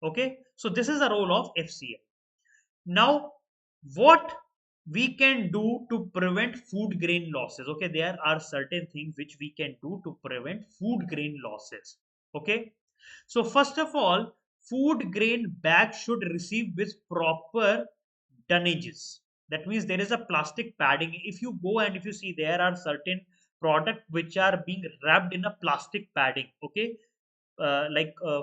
Okay, so this is the role of FCI. Now, what we can do to prevent food grain losses? Okay, there are certain things which we can do to prevent food grain losses. Okay, so first of all, food grain bag should receive with proper tonnages. That means there is a plastic padding. If you go and if you see, there are certain products which are being wrapped in a plastic padding. Okay,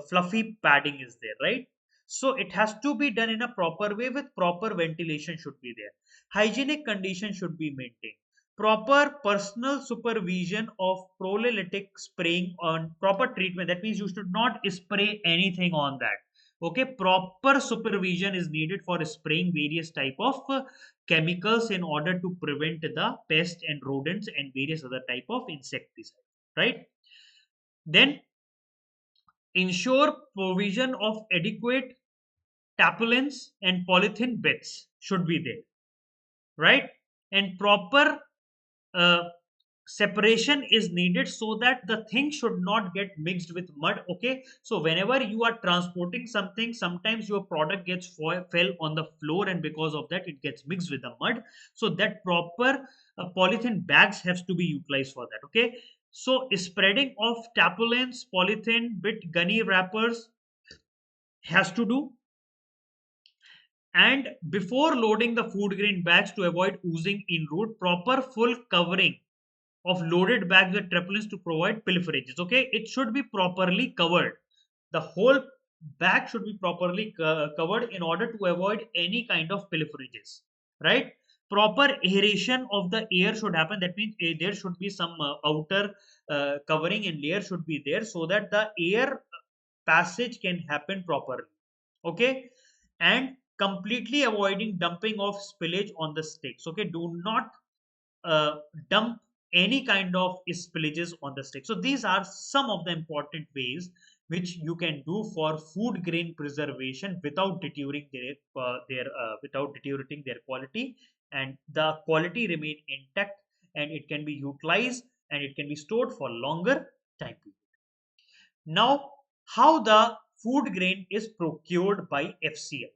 fluffy padding is there, right? So it has to be done in a proper way with proper ventilation should be there. Hygienic condition should be maintained. Proper personal supervision of prolytic spraying on proper treatment. That means you should not spray anything on that. Okay, proper supervision is needed for spraying various type of chemicals in order to prevent the pest and rodents and various other type of insecticide, right? Then ensure provision of adequate tarpaulins and polythene beds should be there, right? And proper uh, separation is needed so that the thing should not get mixed with mud. Okay, so whenever you are transporting something, sometimes your product gets fell on the floor, and because of that it gets mixed with the mud. So that proper polythene bags has to be utilized for that. Okay, so spreading of tarpaulins, polythene bit gunny wrappers has to do. And before loading the food grain bags to avoid oozing in route, proper full covering of loaded bags with tarpaulins to provide pilferages. Okay, it should be properly covered. The whole bag should be properly covered in order to avoid any kind of pilferages. Right? Proper aeration of the air should happen. That means there should be some outer covering and layer should be there so that the air passage can happen properly. Okay, and completely avoiding dumping of spillage on the sticks. Okay, do not uh, dump any kind of spillages on the stick. So these are some of the important ways which you can do for food grain preservation without deteriorating without deteriorating their quality, and the quality remain intact, and it can be utilized and it can be stored for longer time period. Now, how the food grain is procured by FCI?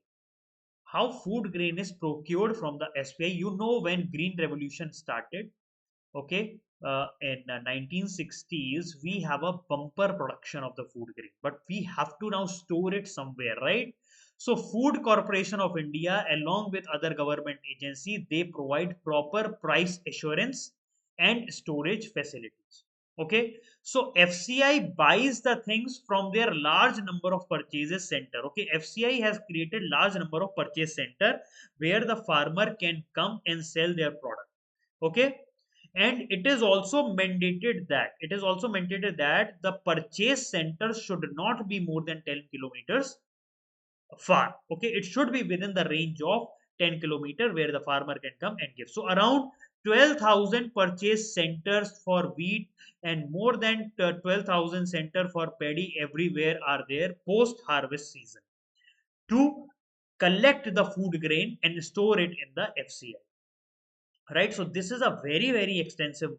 How food grain is procured from the SPI? You know, when Green Revolution started, okay, in 1960s, we have a bumper production of the food grain, but we have to now store it somewhere, right? So Food Corporation of India, along with other government agency, they provide proper price assurance and storage facilities. Okay, so FCI buys the things from their large number of purchases center. Okay, FCI has created large number of purchase center where the farmer can come and sell their product. Okay, and it is also mandated that the purchase center should not be more than 10 kilometers far. Okay, it should be within the range of 10 kilometer where the farmer can come and give. So around 12,000 purchase centers for wheat and more than 12,000 center for paddy everywhere are there post harvest season. to collect the food grain and store it in the FCI, right? So this is a very extensive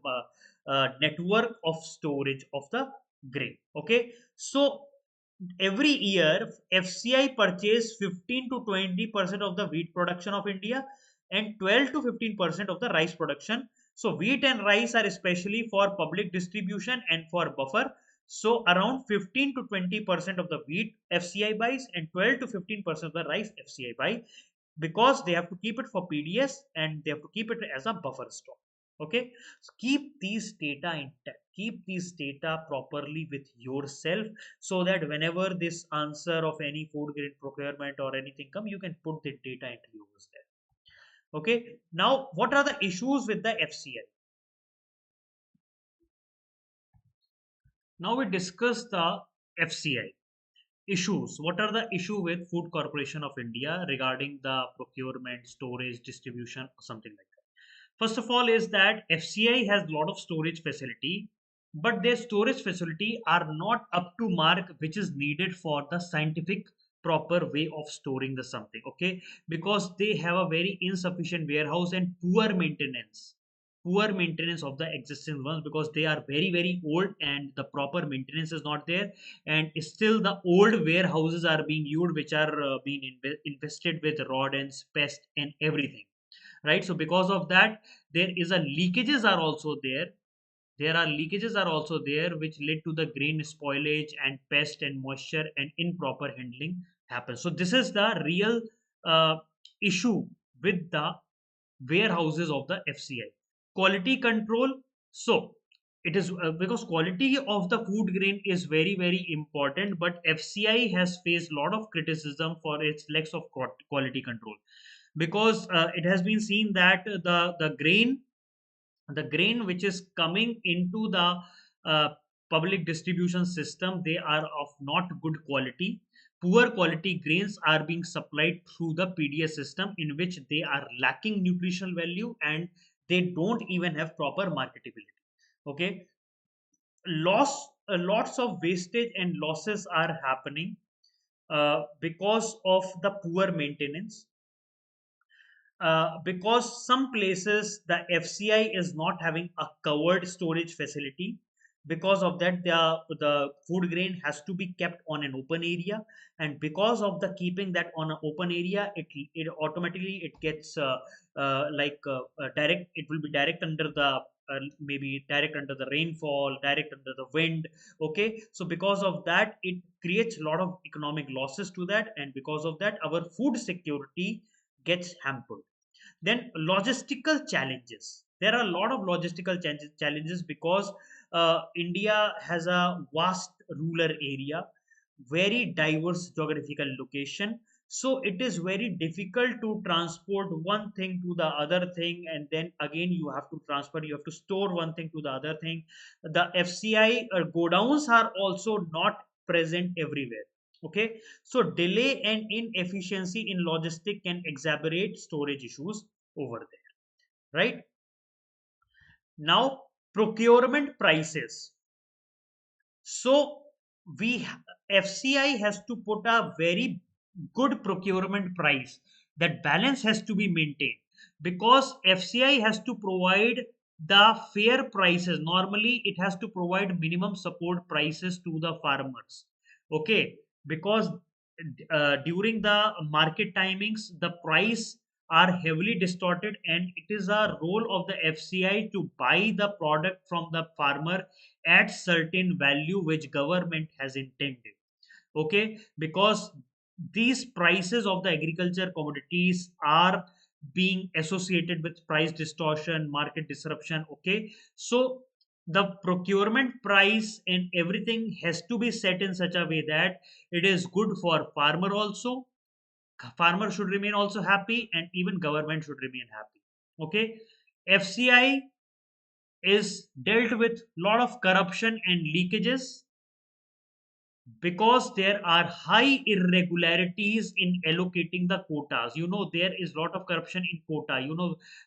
network of storage of the grain. Okay, so every year FCI purchase 15 to 20% of the wheat production of India and 12 to 15% of the rice production. So wheat and rice are especially for public distribution and for buffer. So around 15 to 20% of the wheat FCI buys and 12 to 15% of the rice FCI buy, because they have to keep it for PDS and they have to keep it as a buffer stock. Okay, so keep these data intact, keep these data properly with yourself, so that whenever this answer of any food grade procurement or anything come, you can put the data into yours there. Okay, now what are the issues with the FCI? Now we discuss the FCI issues. What are the issue with Food Corporation of India regarding the procurement, storage, distribution, or something like that? First of all, is that FCI has a lot of storage facility, but their storage facility are not up to mark, which is needed for the scientific proper way of storing the something. Okay, because they have a very insufficient warehouse and poor maintenance of the existing ones, because they are very old and the proper maintenance is not there, and still the old warehouses are being used, which are being invested with rodents, pest and everything, right? So because of that, there is a leakages are also there. There are leakages are also there, which led to the grain spoilage and pest and moisture and improper handling happens. So this is the real uh, issue with the warehouses of the FCI. Quality control. So it is because quality of the food grain is very important, but FCI has faced a lot of criticism for its lacks of quality control, because it has been seen that the grain which is coming into the uh, public distribution system, they are of not good quality. Poor quality grains are being supplied through the PDS system, in which they are lacking nutritional value and they don't even have proper marketability. Okay, lots of wastage and losses are happening because of the poor maintenance, because some places the FCI is not having a covered storage facility. Because of that, the food grain has to be kept on an open area, and because of the keeping that on an open area, it automatically it gets direct. It will be direct under the maybe direct under the rainfall, direct under the wind. Okay, so because of that, it creates a lot of economic losses to that, and because of that, our food security gets hampered. Then logistical challenges. There are a lot of logistical challenges, because India has a vast rural area, very diverse geographical location. So it is very difficult to transport one thing to the other thing, and then again you have to transport, you have to store one thing to the other thing. The FCI godowns are also not present everywhere. Okay, so delay and inefficiency in logistic can exacerbate storage issues over there, right? Now, procurement prices. So we FCI has to put a very good procurement price. That balance has to be maintained, because FCI has to provide the fair prices. Normally, it has to provide minimum support prices to the farmers. Okay, because during the market timings, the price are heavily distorted, and it is a role of the FCI to buy the product from the farmer at certain value which government has intended. Okay, because these prices of the agriculture commodities are being associated with price distortion, market disruption. Okay, so the procurement price and everything has to be set in such a way that it is good for farmer also. Farmer should remain also happy, and even government should remain happy. Okay, FCI is dealt with lot of corruption and leakages, because there are high irregularities in allocating the quotas. There is lot of corruption in quota.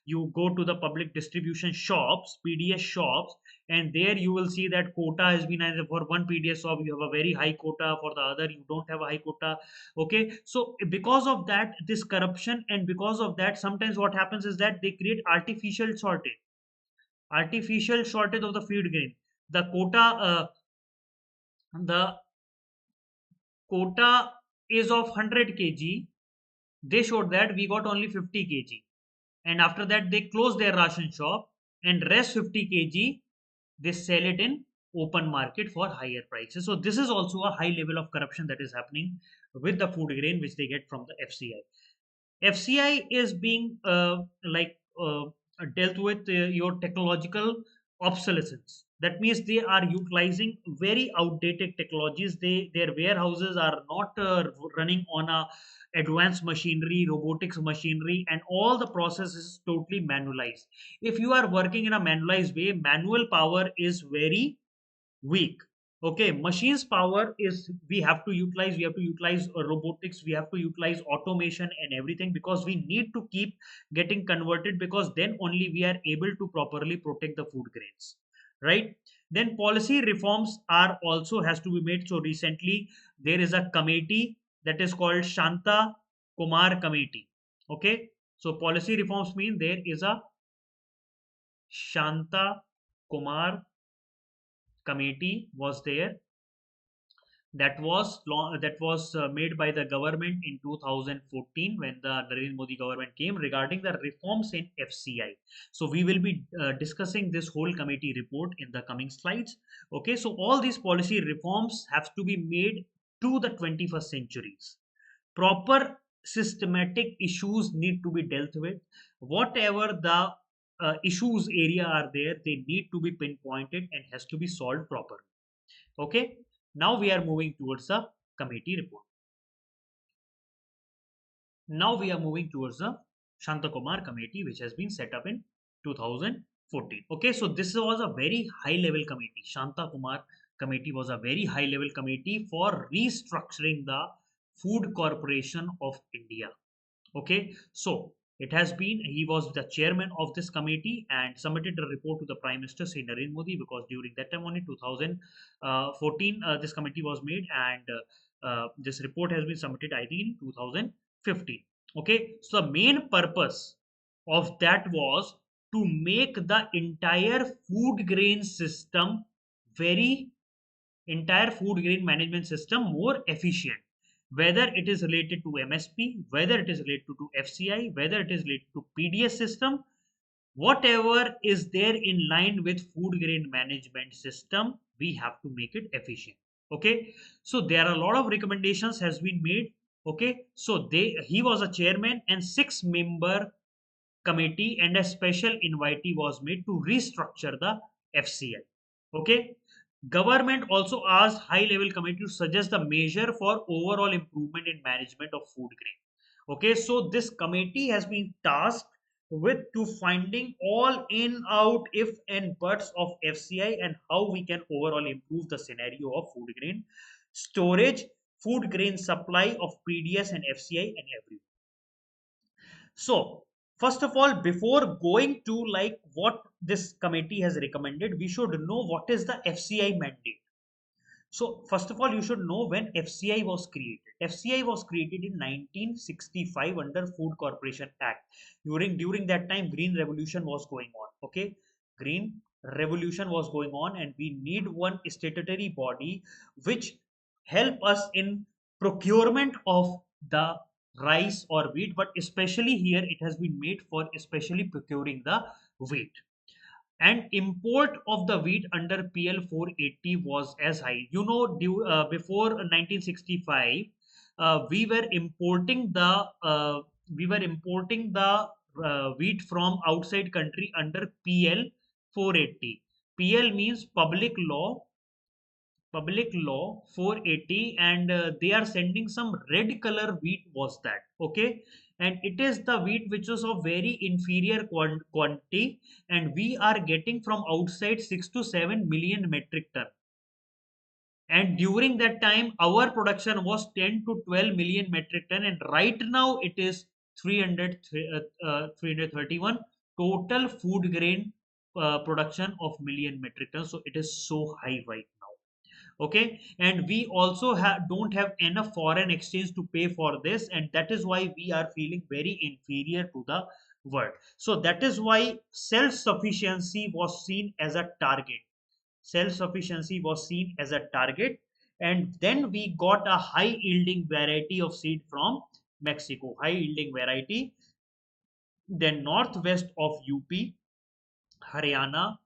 You go to the public distribution shops, PDS shops, and there you will see that quota has been either for one PDS shop you have a very high quota, for the other you don't have a high quota. Okay, so because of that, this corruption, and because of that, sometimes what happens is that they create artificial shortage of the feed grain. The the quota is of 100 kg. They showed that we got only 50 kg, and after that they close their ration shop, and rest 50 kg they sell it in open market for higher prices. So this is also a high level of corruption that is happening with the food grain which they get from the FCI is being dealt with your technological obsolescence. That means they are utilizing very outdated technologies. Their warehouses are not running on a advanced machinery, robotics machinery, and all the process is totally manualized. If you are working in a manualized way, manual power is very weak. Okay, machines power is we have to utilize robotics, we have to utilize automation and everything, because we need to keep getting converted, because then only we are able to properly protect the food grains, right? Then policy reforms are also has to be made. So recently there is a committee that is called Shanta Kumar committee. Okay, so policy reforms mean there is a Shanta Kumar committee was there, that was made by the government in 2014 when the Narendra Modi government came, regarding the reforms in FCI. So we will be discussing this whole committee report in the coming slides. Okay, so all these policy reforms have to be made to the 21st centuries. Proper systematic issues need to be dealt with. Whatever the issues area are there, they need to be pinpointed and has to be solved properly. Okay, now we are moving towards the committee report. Now we are moving towards the Shantakumar committee, which has been set up in 2014. Okay, so this was a very high level committee. Shantakumar committee was a very high level committee for restructuring the Food Corporation of India. Okay, so he was the chairman of this committee and submitted a report to the Prime Minister Sri Narendra Modi, because during that time only 2014 this committee was made, and this report has been submitted I think in 2015. Okay, so the main purpose of that was to make the very entire food grain management system more efficient, whether it is related to MSP, whether it is related to FCI, whether it is related to PDS system, whatever is there in line with food grain management system, we have to make it efficient. Okay, so there are a lot of recommendations has been made. Okay, so he was a chairman and 6-member committee and a special invitee was made to restructure the FCI. Okay. Government also asked high level committee to suggest the measure for overall improvement in management of food grain. Okay, so this committee has been tasked with to finding all in out if and buts of FCI and how we can overall improve the scenario of food grain storage, food grain supply of PDS and FCI and everything. So, first of all, before going to like what this committee has recommended, we should know what is the FCI mandate. So, first of all, you should know when FCI was created. FCI was created in 1965 under Food Corporation Act. During that time, Green Revolution was going on. Okay, Green Revolution was going on, and we need one statutory body which help us in procurement of the rice or wheat. But especially here, it has been made for especially procuring the wheat, and import of the wheat under PL 480 was as high. Before 1965, we were importing the wheat from outside country under PL 480. PL means public law 480, and they are sending some red color wheat was that. Okay, and it is the wheat which is of very inferior quantity, and we are getting from outside 6 to 7 million metric ton, and during that time our production was 10 to 12 million metric ton, and right now it is 331 total food grain production of million metric tons. So it is so high right now. Okay, and we also don't have enough foreign exchange to pay for this, and that is why we are feeling very inferior to the world. So that is why self sufficiency was seen as a target. Self sufficiency was seen as a target, and then we got a high yielding variety of seed from Mexico, high yielding variety. Then northwest of UP, Haryana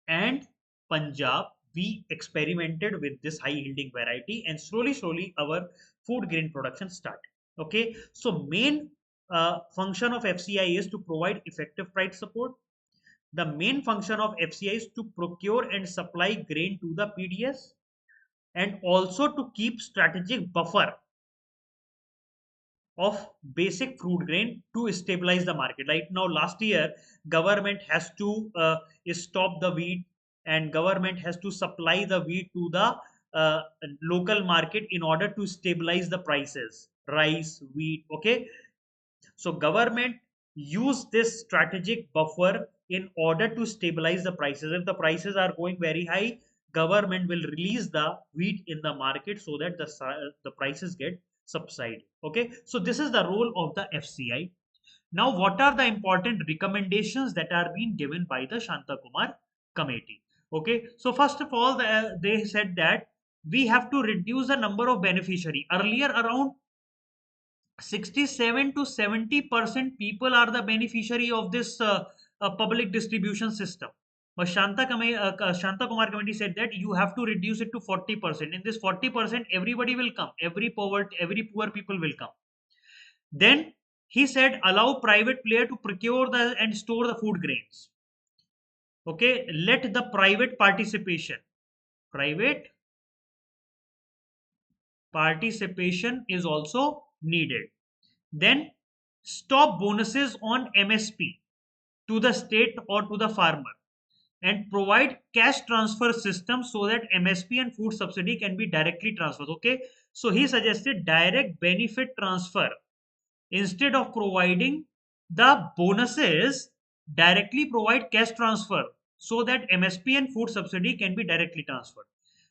and Punjab, we experimented with this high yielding variety, and slowly our food grain production started. Okay, so main function of FCI is to provide effective price support. The main function of FCI is to procure and supply grain to the PDS, and also to keep strategic buffer of basic fruit grain to stabilize the market. Right now, last year, government has to stop the wheat, and government has to supply the wheat to the uh, local market in order to stabilize the prices, rice, wheat. Okay, so government use this strategic buffer in order to stabilize the prices. If the prices are going very high, government will release the wheat in the market so that the prices get subside. Okay, so this is the role of the FCI. Now, what are the important recommendations that are being given by the Shanta Kumar committee? Okay, so first of all, they said that we have to reduce the number of beneficiary. Earlier, around 67 to 70% people are the beneficiary of this public distribution system. But Shanta Kumar committee said that you have to reduce it to 40%. In this 40%, everybody will come. Every poor people will come. Then he said allow private player to procure the and store the food grains. Okay, let the private participation is also needed. Then stop bonuses on MSP to the state or to the farmer, and provide cash transfer system so that MSP and food subsidy can be directly transferred. Okay, so he suggested direct benefit transfer instead of providing the bonuses. Directly provide cash transfer so that MSP and food subsidy can be directly transferred.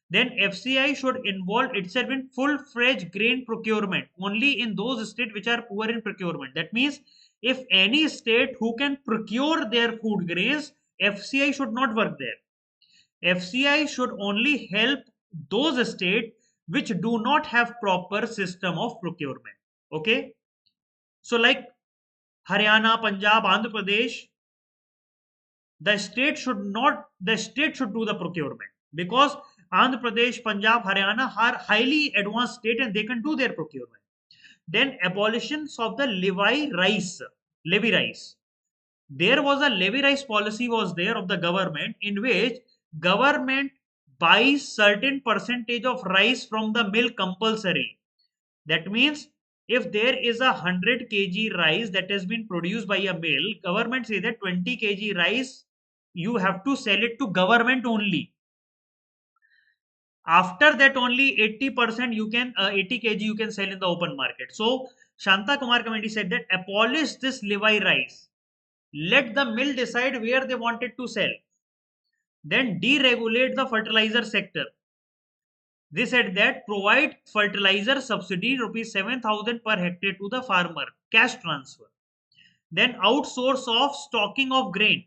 Then FCI should involve itself in full-fledged grain procurement only in those states which are poor in procurement. That means if any state who can procure their food grains, FCI should not work there. FCI should only help those states which do not have proper system of procurement. Okay, so like Haryana, Punjab, Andhra Pradesh, the state should do the procurement, because Andhra Pradesh, Punjab, Haryana are highly advanced state and they can do their procurement. Then abolitions of the levy rice. There was a levy rice policy was there of the government, in which government buys certain percentage of rice from the mill compulsory. That means if there is a 100 kg rice that has been produced by a mill, government say that 20 kg rice you have to sell it to government only. After that only 80% you can 80 kg you can sell in the open market. So Shanta Kumar committee said that abolish this levy rice. Let the mill decide where they wanted to sell. Then deregulate the fertilizer sector. They said that provide fertilizer subsidy rupees 7,000 per hectare to the farmer, cash transfer. Then outsource of stocking of grain.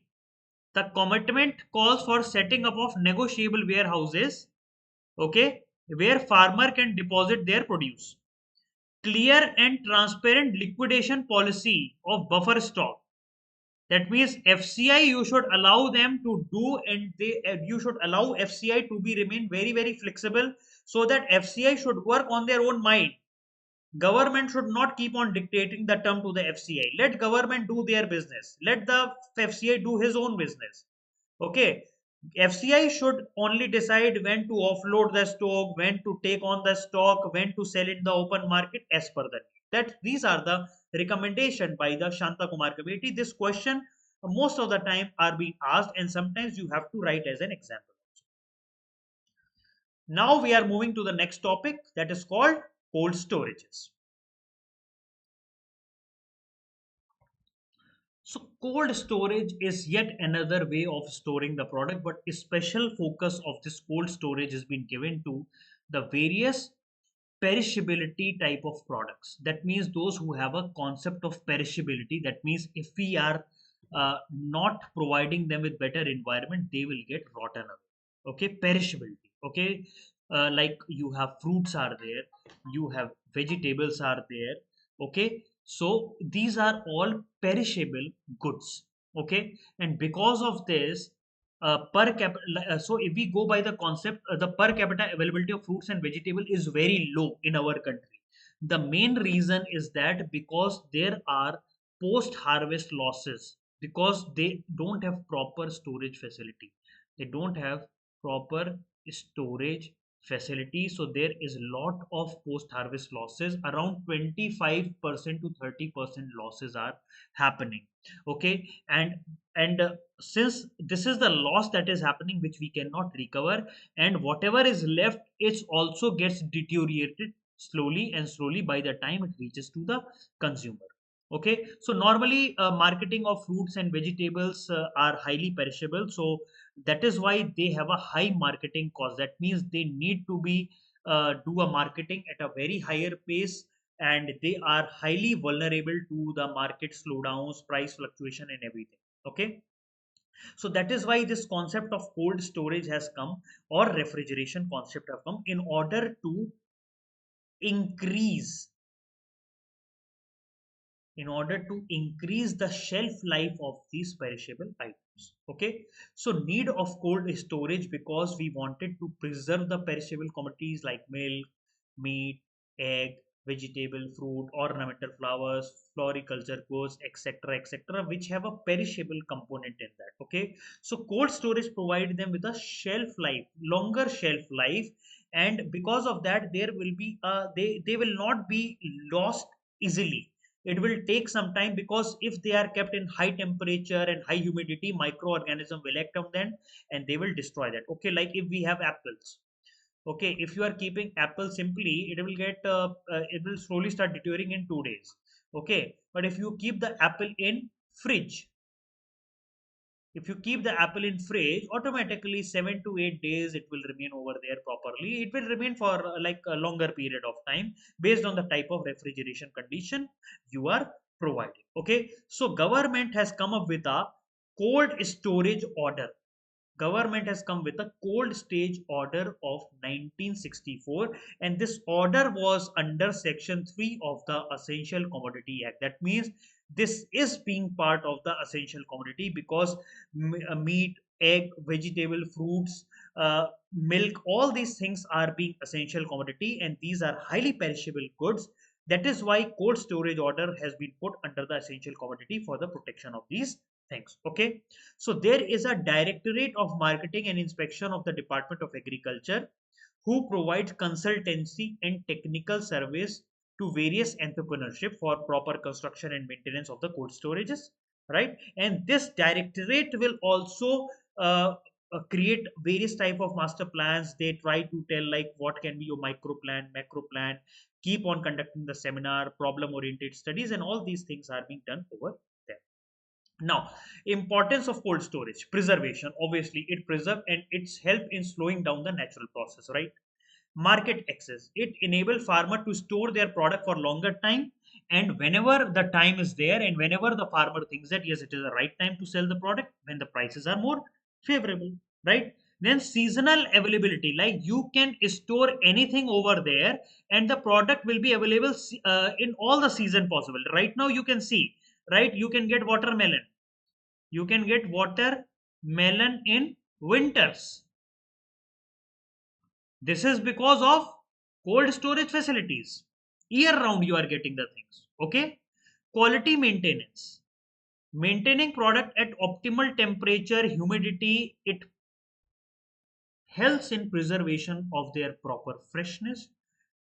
The commitment calls for setting up of negotiable warehouses, okay, where farmer can deposit their produce. Clear and transparent liquidation policy of buffer stock. That means FCI you should allow them to do, and you should allow FCI to be remain very flexible, so that FCI should work on their own mind. Government should not keep on dictating the term to the FCI. Let government do their business. Let the FCI do his own business. Okay. FCI should only decide when to offload the stock, when to take on the stock, when to sell in the open market as per the need. That these are the recommendation by the Shanta Kumar committee. This question most of the time are being asked, and sometimes you have to write as an example. Now we are moving to the next topic, that is called cold storages. So cold storage is yet another way of storing the product, but a special focus of this cold storage has been given to the various perishability type of products. That means those who have a concept of perishability. That means if we are not providing them with better environment, they will get rotten away. Okay, perishability. Okay, like you have fruits are there, you have vegetables are there. Okay, so these are all perishable goods. Okay, and because of this, per capita, so if we go by the concept, the per capita availability of fruits and vegetable is very low in our country. The main reason is that because there are post harvest losses, because they don't have proper storage facility, they don't have proper storage facility, so there is a lot of post harvest losses. Around 25% to 30% losses are happening. Okay, and since this is the loss that is happening which we cannot recover, and whatever is left, it also gets deteriorated slowly and slowly by the time it reaches to the consumer. Okay, so normally marketing of fruits and vegetables are highly perishable, so that is why they have a high marketing cost. That means they need to be do a marketing at a very higher pace, and they are highly vulnerable to the market slowdowns, price fluctuation, and everything. Okay, so that is why this concept of cold storage has come, or refrigeration concept have come, in order to increase increase the shelf life of these perishable items. Okay, so need of cold storage because we wanted to preserve the perishable commodities like milk, meat, egg, vegetable, fruit, ornamental flowers, floriculture goods, etc., etc., which have a perishable component in that. Okay, so cold storage provide them with a shelf life, longer shelf life, and because of that there will be they will not be lost easily. It will take some time, because if they are kept in high temperature and high humidity, microorganism will act on them and they will destroy that. Okay, like if we have apples. Okay, if you are keeping apple simply, it will slowly start deteriorating in 2 days. Okay, but if you keep the apple in fridge, if you keep the apple in fridge, automatically 7 to 8 days it will remain over there properly. It will remain for like a longer period of time based on the type of refrigeration condition you are providing. Okay, so government has come up with a cold storage order. Government has come with a cold stage order of 1964, and this order was under section 3 of the Essential Commodity Act. That means this is being part of the essential commodity, because meat, egg, vegetable, fruits, milk, all these things are being essential commodity, and these are highly perishable goods. That is why cold storage order has been put under the essential commodity for the protection of these things. Okay, so there is a Directorate of Marketing and Inspection of the Department of Agriculture, who provides consultancy and technical service to various entrepreneurship for proper construction and maintenance of the cold storages, right? And this directorate will also create various type of master plans. They try to tell like what can be your micro plan, macro plan, keep on conducting the seminar, problem oriented studies, and all these things are being done over there. Now, importance of cold storage, preservation. Obviously, it preserve and it's help in slowing down the natural process, right? Market access. It enable farmer to store their product for longer time, and whenever the time is there, and whenever the farmer thinks that yes, it is the right time to sell the product when the prices are more favorable, right? Then seasonal availability, like you can store anything over there, and the product will be available in all the season possible. Right now, you can see, right? You can get watermelon, you can get watermelon in winters. This is because of cold storage facilities. Year round you are getting the things. Okay. Quality maintenance. Maintaining product at optimal temperature, humidity, it helps in preservation of their proper freshness.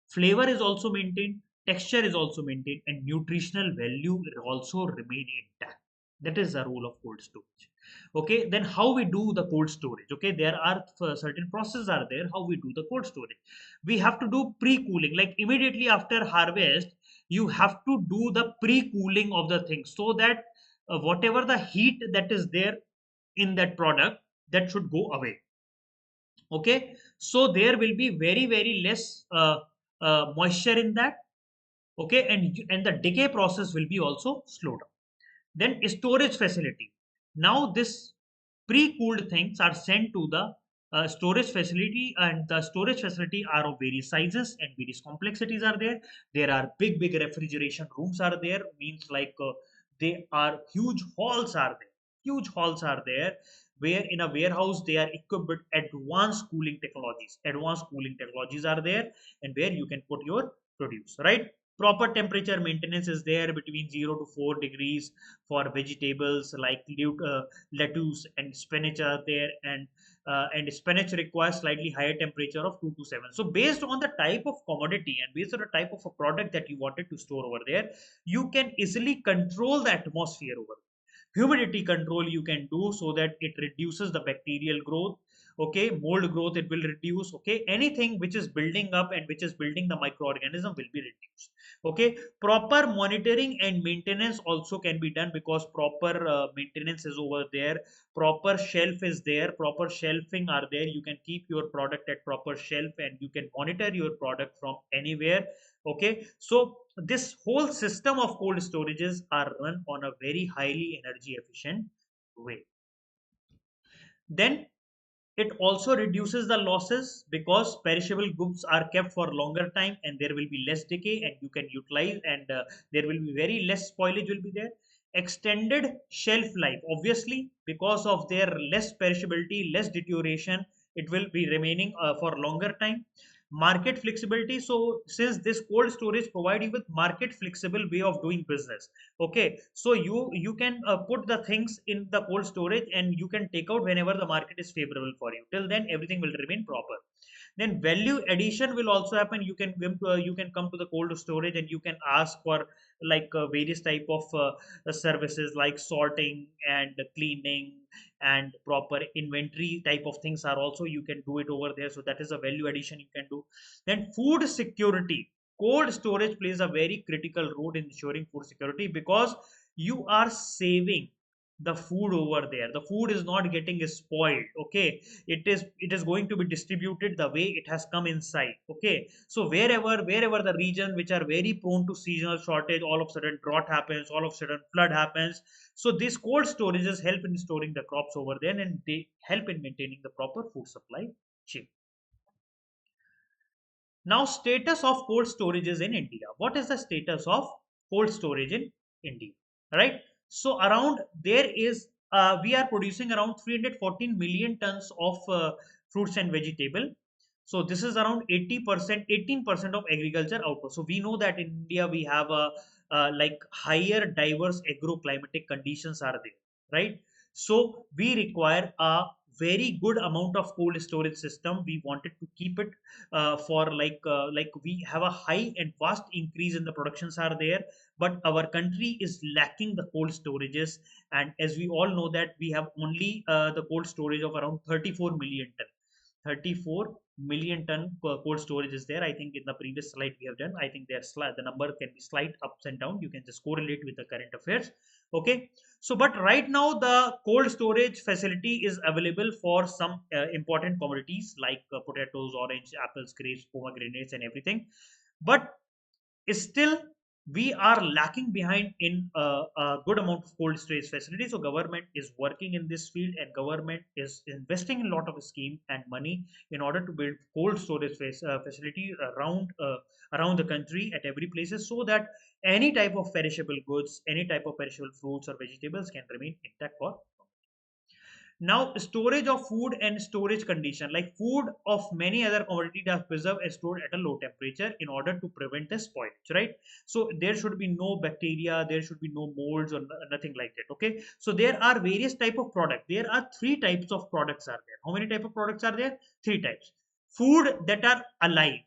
Flavor is also maintained, texture is also maintained, and nutritional value will also remain intact. That is the role of cold storage. Okay, then how we do the cold storage? Okay, there are certain processes are there how we do the cold storage. We have to do pre-cooling, like immediately after harvest you have to do the pre-cooling of the thing, so that whatever the heat that is there in that product, that should go away. Okay, so there will be very less moisture in that. Okay, and the decay process will be also slowed down. Then storage facility. Now this pre-cooled things are sent to the storage facility, and the storage facility are of various sizes and various complexities are there. There are big refrigeration rooms are there, means like they are huge halls are there. Huge halls are there where in a warehouse they are equipped with advanced cooling technologies. Advanced cooling technologies are there, and where you can put your produce, right? Proper temperature maintenance is there between 0 to 4 degrees for vegetables like lettuce and spinach are there, and spinach requires slightly higher temperature of 2 to 7. So based on the type of commodity and based on the type of a product that you wanted to store over there, you can easily control the atmosphere over there. Humidity control you can do so that it reduces the bacterial growth. Okay, mold growth it will reduce. Okay, anything which is building up and which is building the microorganism will be reduced. Okay, proper monitoring and maintenance also can be done, because proper maintenance is over there. Proper shelf is there, proper shelving are there. You can keep your product at proper shelf and you can monitor your product from anywhere. Okay, so this whole system of cold storages are run on a very highly energy efficient way. Then it also reduces the losses, because perishable goods are kept for longer time and there will be less decay and you can utilize, and there will be very less spoilage will be there. Extended shelf life, obviously because of their less perishability, less deterioration, it will be remaining for longer time. Market flexibility, so since this cold storage provide you with market flexible way of doing business. Okay, so you can put the things in the cold storage and you can take out whenever the market is favorable for you. Till then everything will remain proper. Then value addition will also happen. You can come to the cold storage and you can ask for like various type of services like sorting and cleaning and proper inventory type of things are also you can do it over there. So that is a value addition you can do. Then food security. Cold storage plays a very critical role in ensuring food security, because you are saving the food over there. The food is not getting spoiled. Okay, it is going to be distributed the way it has come inside. Okay, so wherever the region which are very prone to seasonal shortage, all of a sudden drought happens, all of a sudden flood happens. So these cold storages help in storing the crops over there, and they help in maintaining the proper food supply chain. Now, status of cold storages in India. What is the status of cold storage in India? Right. So around there is we are producing around 314 million tons of fruits and vegetable. So this is around 80%, 18% of agriculture output. So we know that in India we have a like higher diverse agroclimatic conditions are there, right? So we require a very good amount of cold storage system. We wanted to keep it for like we have a high and vast increase in the productions are there, but our country is lacking the cold storages. And as we all know that we have only the cold storage of around 34 million ton. 34 million ton cold storage is there. I think in the previous slide we have done, I think the number can be slight ups and down. You can just correlate with the current affairs. Okay, so but right now the cold storage facility is available for some important commodities like potatoes, orange, apples, grapes, pomegranates and everything. But still we are lacking behind in a good amount of cold storage facilities. So government is working in this field and government is investing in a lot of scheme and money in order to build cold storage facility around the country at every places, so that any type of perishable goods, any type of perishable fruits or vegetables can remain intact for. Now, storage of food and storage condition, like food of many other commodities are preserved and stored at a low temperature in order to prevent the spoilage, right? So there should be no bacteria, there should be no molds or nothing like that. Okay, so there are various type of product. There are three types of products are there. How many type of products are there? Three types. Food that are alive,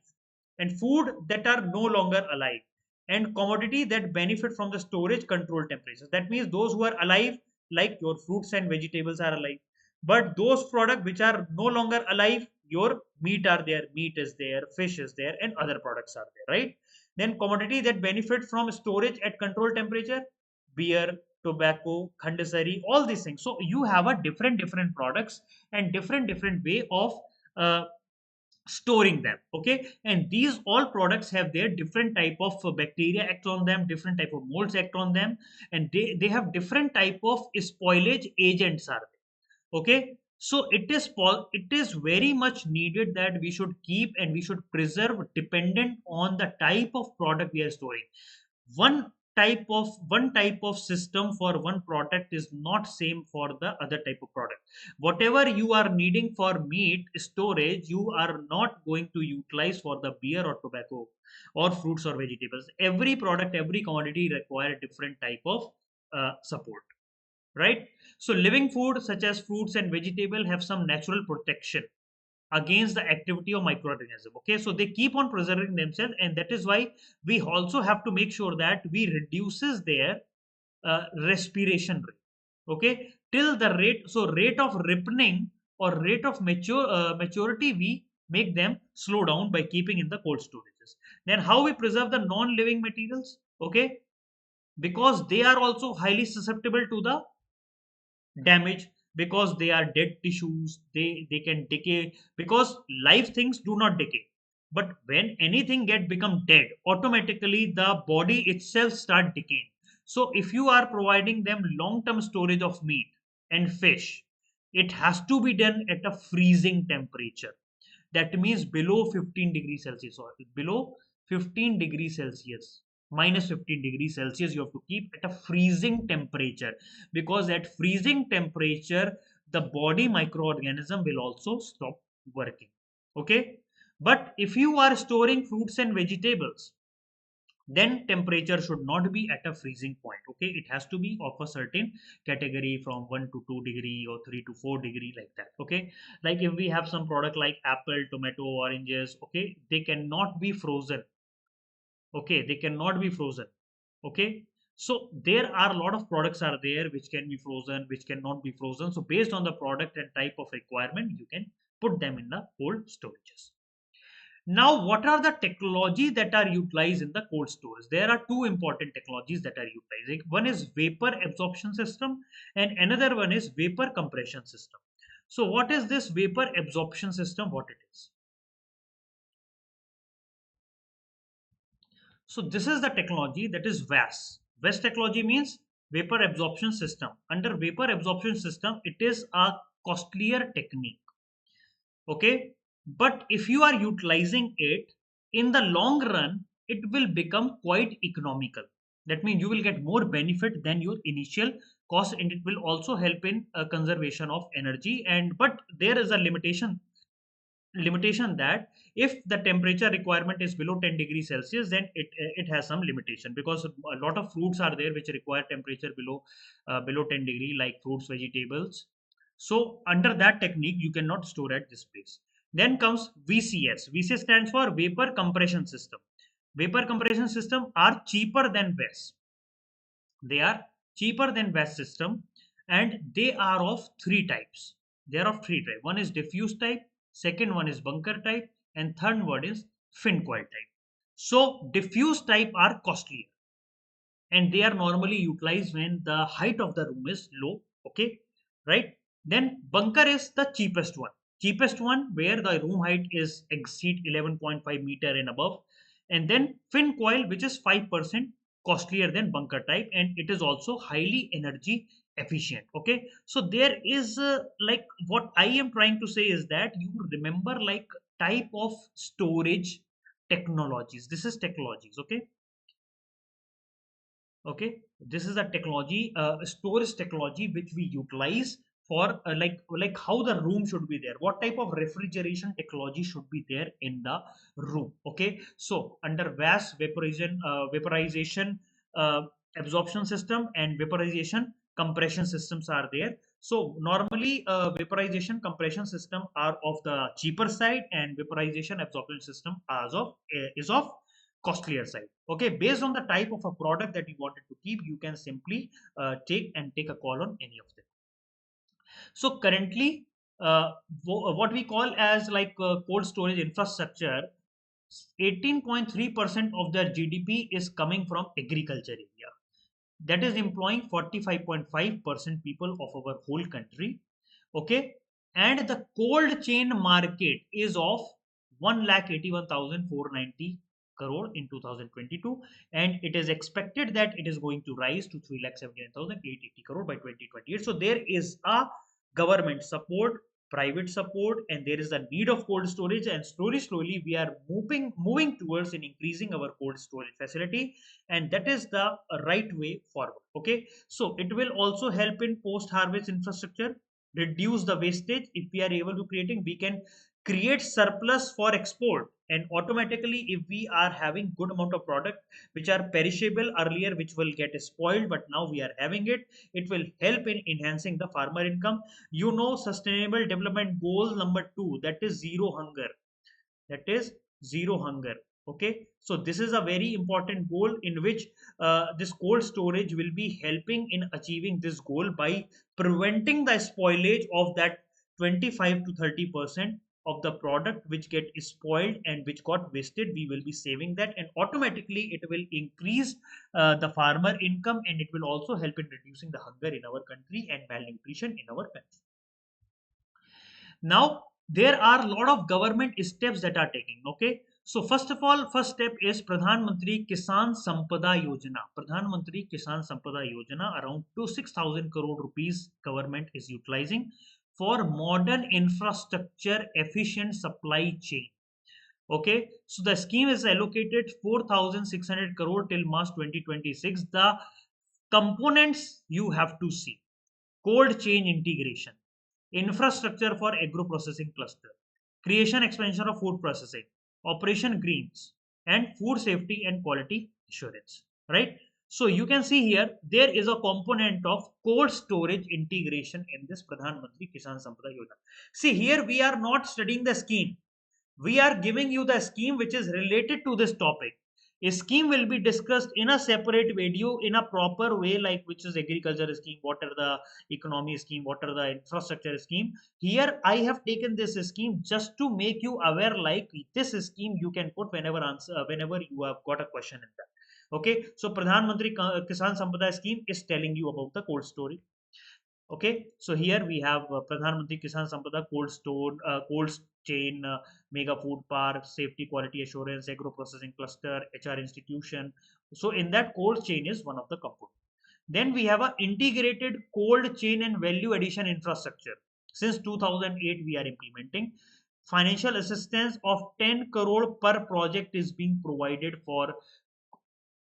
and food that are no longer alive, and commodity that benefit from the storage control temperatures. That means those who are alive, like your fruits and vegetables are alive. But those products which are no longer alive, your meat are there, meat is there, fish is there, and other products are there, right? Then commodity that benefit from storage at controlled temperature, beer, tobacco, khandasari, all these things. So you have a different products and different way of uh, storing them. Okay, and these all products have their different type of bacteria act on them, different type of molds act on them, and they have different type of spoilage agents are there. Okay, so it is very much needed that we should keep and we should preserve dependent on the type of product we are storing. One type of system for one product is not same for the other type of product. Whatever you are needing for meat storage, you are not going to utilize for the beer or tobacco or fruits or vegetables. Every product, every commodity require a different type of support, right? So living food such as fruits and vegetable have some natural protection against the activity of microorganism. Okay, so they keep on preserving themselves, and that is why we also have to make sure that we reduces their respiration rate. Okay, till the rate, so rate of ripening or rate of maturity, we make them slow down by keeping in the cold storages. Then how we preserve the non-living materials? Okay, because they are also highly susceptible to the damage, because they are dead tissues, they can decay, because live things do not decay. But when anything get become dead, automatically the body itself start decaying. So if you are providing them long term storage of meat and fish, it has to be done at a freezing temperature. That means below 15 degrees Celsius, or below 15 degrees Celsius, minus 15 degrees Celsius, you have to keep at a freezing temperature, because at freezing temperature, the body microorganism will also stop working. Okay. But if you are storing fruits and vegetables, then temperature should not be at a freezing point. Okay, it has to be of a certain category from 1 to 2 degree or 3 to 4 degree, like that. Okay, like if we have some product like apple, tomato, oranges, okay, they cannot be frozen. Okay, they cannot be frozen. Okay, so there are a lot of products are there which can be frozen, which cannot be frozen. So based on the product and type of requirement, you can put them in the cold storages. Now, what are the technology that are utilized in the cold storage? There are two important technologies that are utilized. Like, one is vapor absorption system, and another one is vapor compression system. So, what is this vapor absorption system? What it is? So, this is the technology that is VAS. VAS technology means vapor absorption system. Under vapor absorption system, it is a costlier technique. Okay, but if you are utilizing it in the long run, it will become quite economical. That means you will get more benefit than your initial cost, and it will also help in conservation of energy. And but there is a limitation that if the temperature requirement is below 10 degrees Celsius, then it has some limitation, because a lot of fruits are there which require temperature below 10 degree, like fruits, vegetables. So under that technique, you cannot store at this place. Then comes VCS. VCS stands for vapor compression system. Vapor compression system are cheaper than VAS. They are cheaper than VAS system, and they are of three types. They are of three types. One is diffuse type, second one is bunker type, and third one is fin coil type. So diffuse type are costlier, and they are normally utilized when the height of the room is low. Okay, right? Then bunker is the cheapest one where the room height is exceed 11.5 meter and above. And then fin coil, which is 5% costlier than bunker type, and it is also highly energy efficient. Okay, so there is like, what I am trying to say is that you remember like type of storage technologies. This is technologies. Okay, okay, this is a technology, storage technology, which we utilize for like how the room should be there, what type of refrigeration technology should be there in the room. Okay, so under VAS, vaporization uh, absorption system, and vaporization compression systems are there. So normally vaporization compression system are of the cheaper side, and vaporization absorption system is of costlier side. Okay, based on the type of a product that you wanted to keep, you can simply take a call on any of them. So currently, what we call as like cold storage infrastructure, 18.3% of their GDP is coming from agriculture area. That is employing 45.5% people of our whole country. Okay, and the cold chain market is of 1,81,490 crore in 2022, and it is expected that it is going to rise to 3,79,880 crore by 2028. So there is a government support, private support, and there is a need of cold storage, and slowly we are moving towards in increasing our cold storage facility, and that is the right way forward. Okay, so it will also help in post harvest infrastructure, reduce the wastage. If we are able to creating, we can create surplus for export, and automatically if we are having good amount of product which are perishable earlier, which will get spoiled, but now we are having it, it will help in enhancing the farmer income. You know, sustainable development goal number 2, that is zero hunger, that is zero hunger. Okay, so this is a very important goal in which this cold storage will be helping in achieving this goal by preventing the spoilage of that 25 to 30% of the product which get spoiled and which got wasted. We will be saving that, and automatically it will increase the farmer income, and it will also help in reducing the hunger in our country and malnutrition in our country. Now there are a lot of government steps that are taking. Okay, so first of all, first step is Pradhan Mantri Kisan Sampada Yojana. Pradhan Mantri Kisan Sampada Yojana, around to 6,000 crore rupees government is utilizing for modern infrastructure efficient supply chain. Okay, so the scheme is allocated 4,600 crore till March 2026. The components you have to see: cold chain integration, infrastructure for agro processing cluster, creation expansion of food processing, operation greens, and food safety and quality assurance. Right. So you can see here there is a component of cold storage integration in this Pradhan Mantri Kisan Sampada Yojana. See here we are not studying the scheme. We are giving you the scheme which is related to this topic. A scheme will be discussed in a separate video in a proper way, like which is agriculture scheme, what are the economy scheme, what are the infrastructure scheme. Here I have taken this scheme just to make you aware, like this scheme you can put whenever you have got a question in that. Okay, so Pradhan Mantri Kisan Sampada scheme is telling you about the cold storage. Okay, so here we have Pradhan Mantri Kisan Sampada cold chain, mega food park, safety quality assurance, agro processing cluster, HR institution. So in that cold chain is one of the component. Then we have a integrated cold chain and value addition infrastructure. Since 2008 we are implementing. Financial assistance of 10 crore per project is being provided for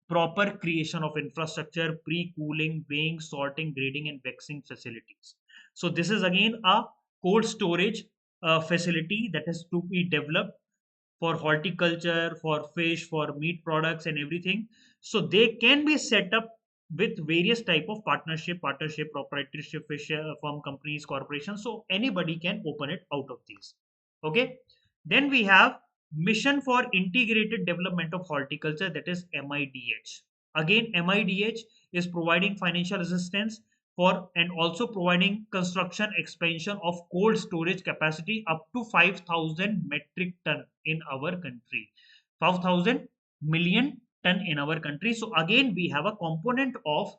proper creation of infrastructure, pre-cooling, weighing, sorting, grading, and waxing facilities. So this is again a cold storage facility that has to be developed for horticulture, for fish, for meat products, and everything. So they can be set up with various type of partnership, proprietorship, fish farm companies, corporations. So anybody can open it out of these. Okay. Then we have Mission for Integrated Development of Horticulture, that is MIDH. Again, MIDH is providing financial assistance for and also providing construction expansion of cold storage capacity up to 5,000 metric ton in our country. 5,000 million ton in our country. So again, we have a component of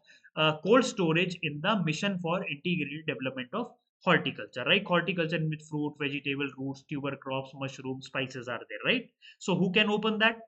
cold storage in the Mission for Integrated Development of horticulture, right? Horticulture with fruit, vegetable, roots, tuber crops, mushrooms, spices are there, right? So who can open that?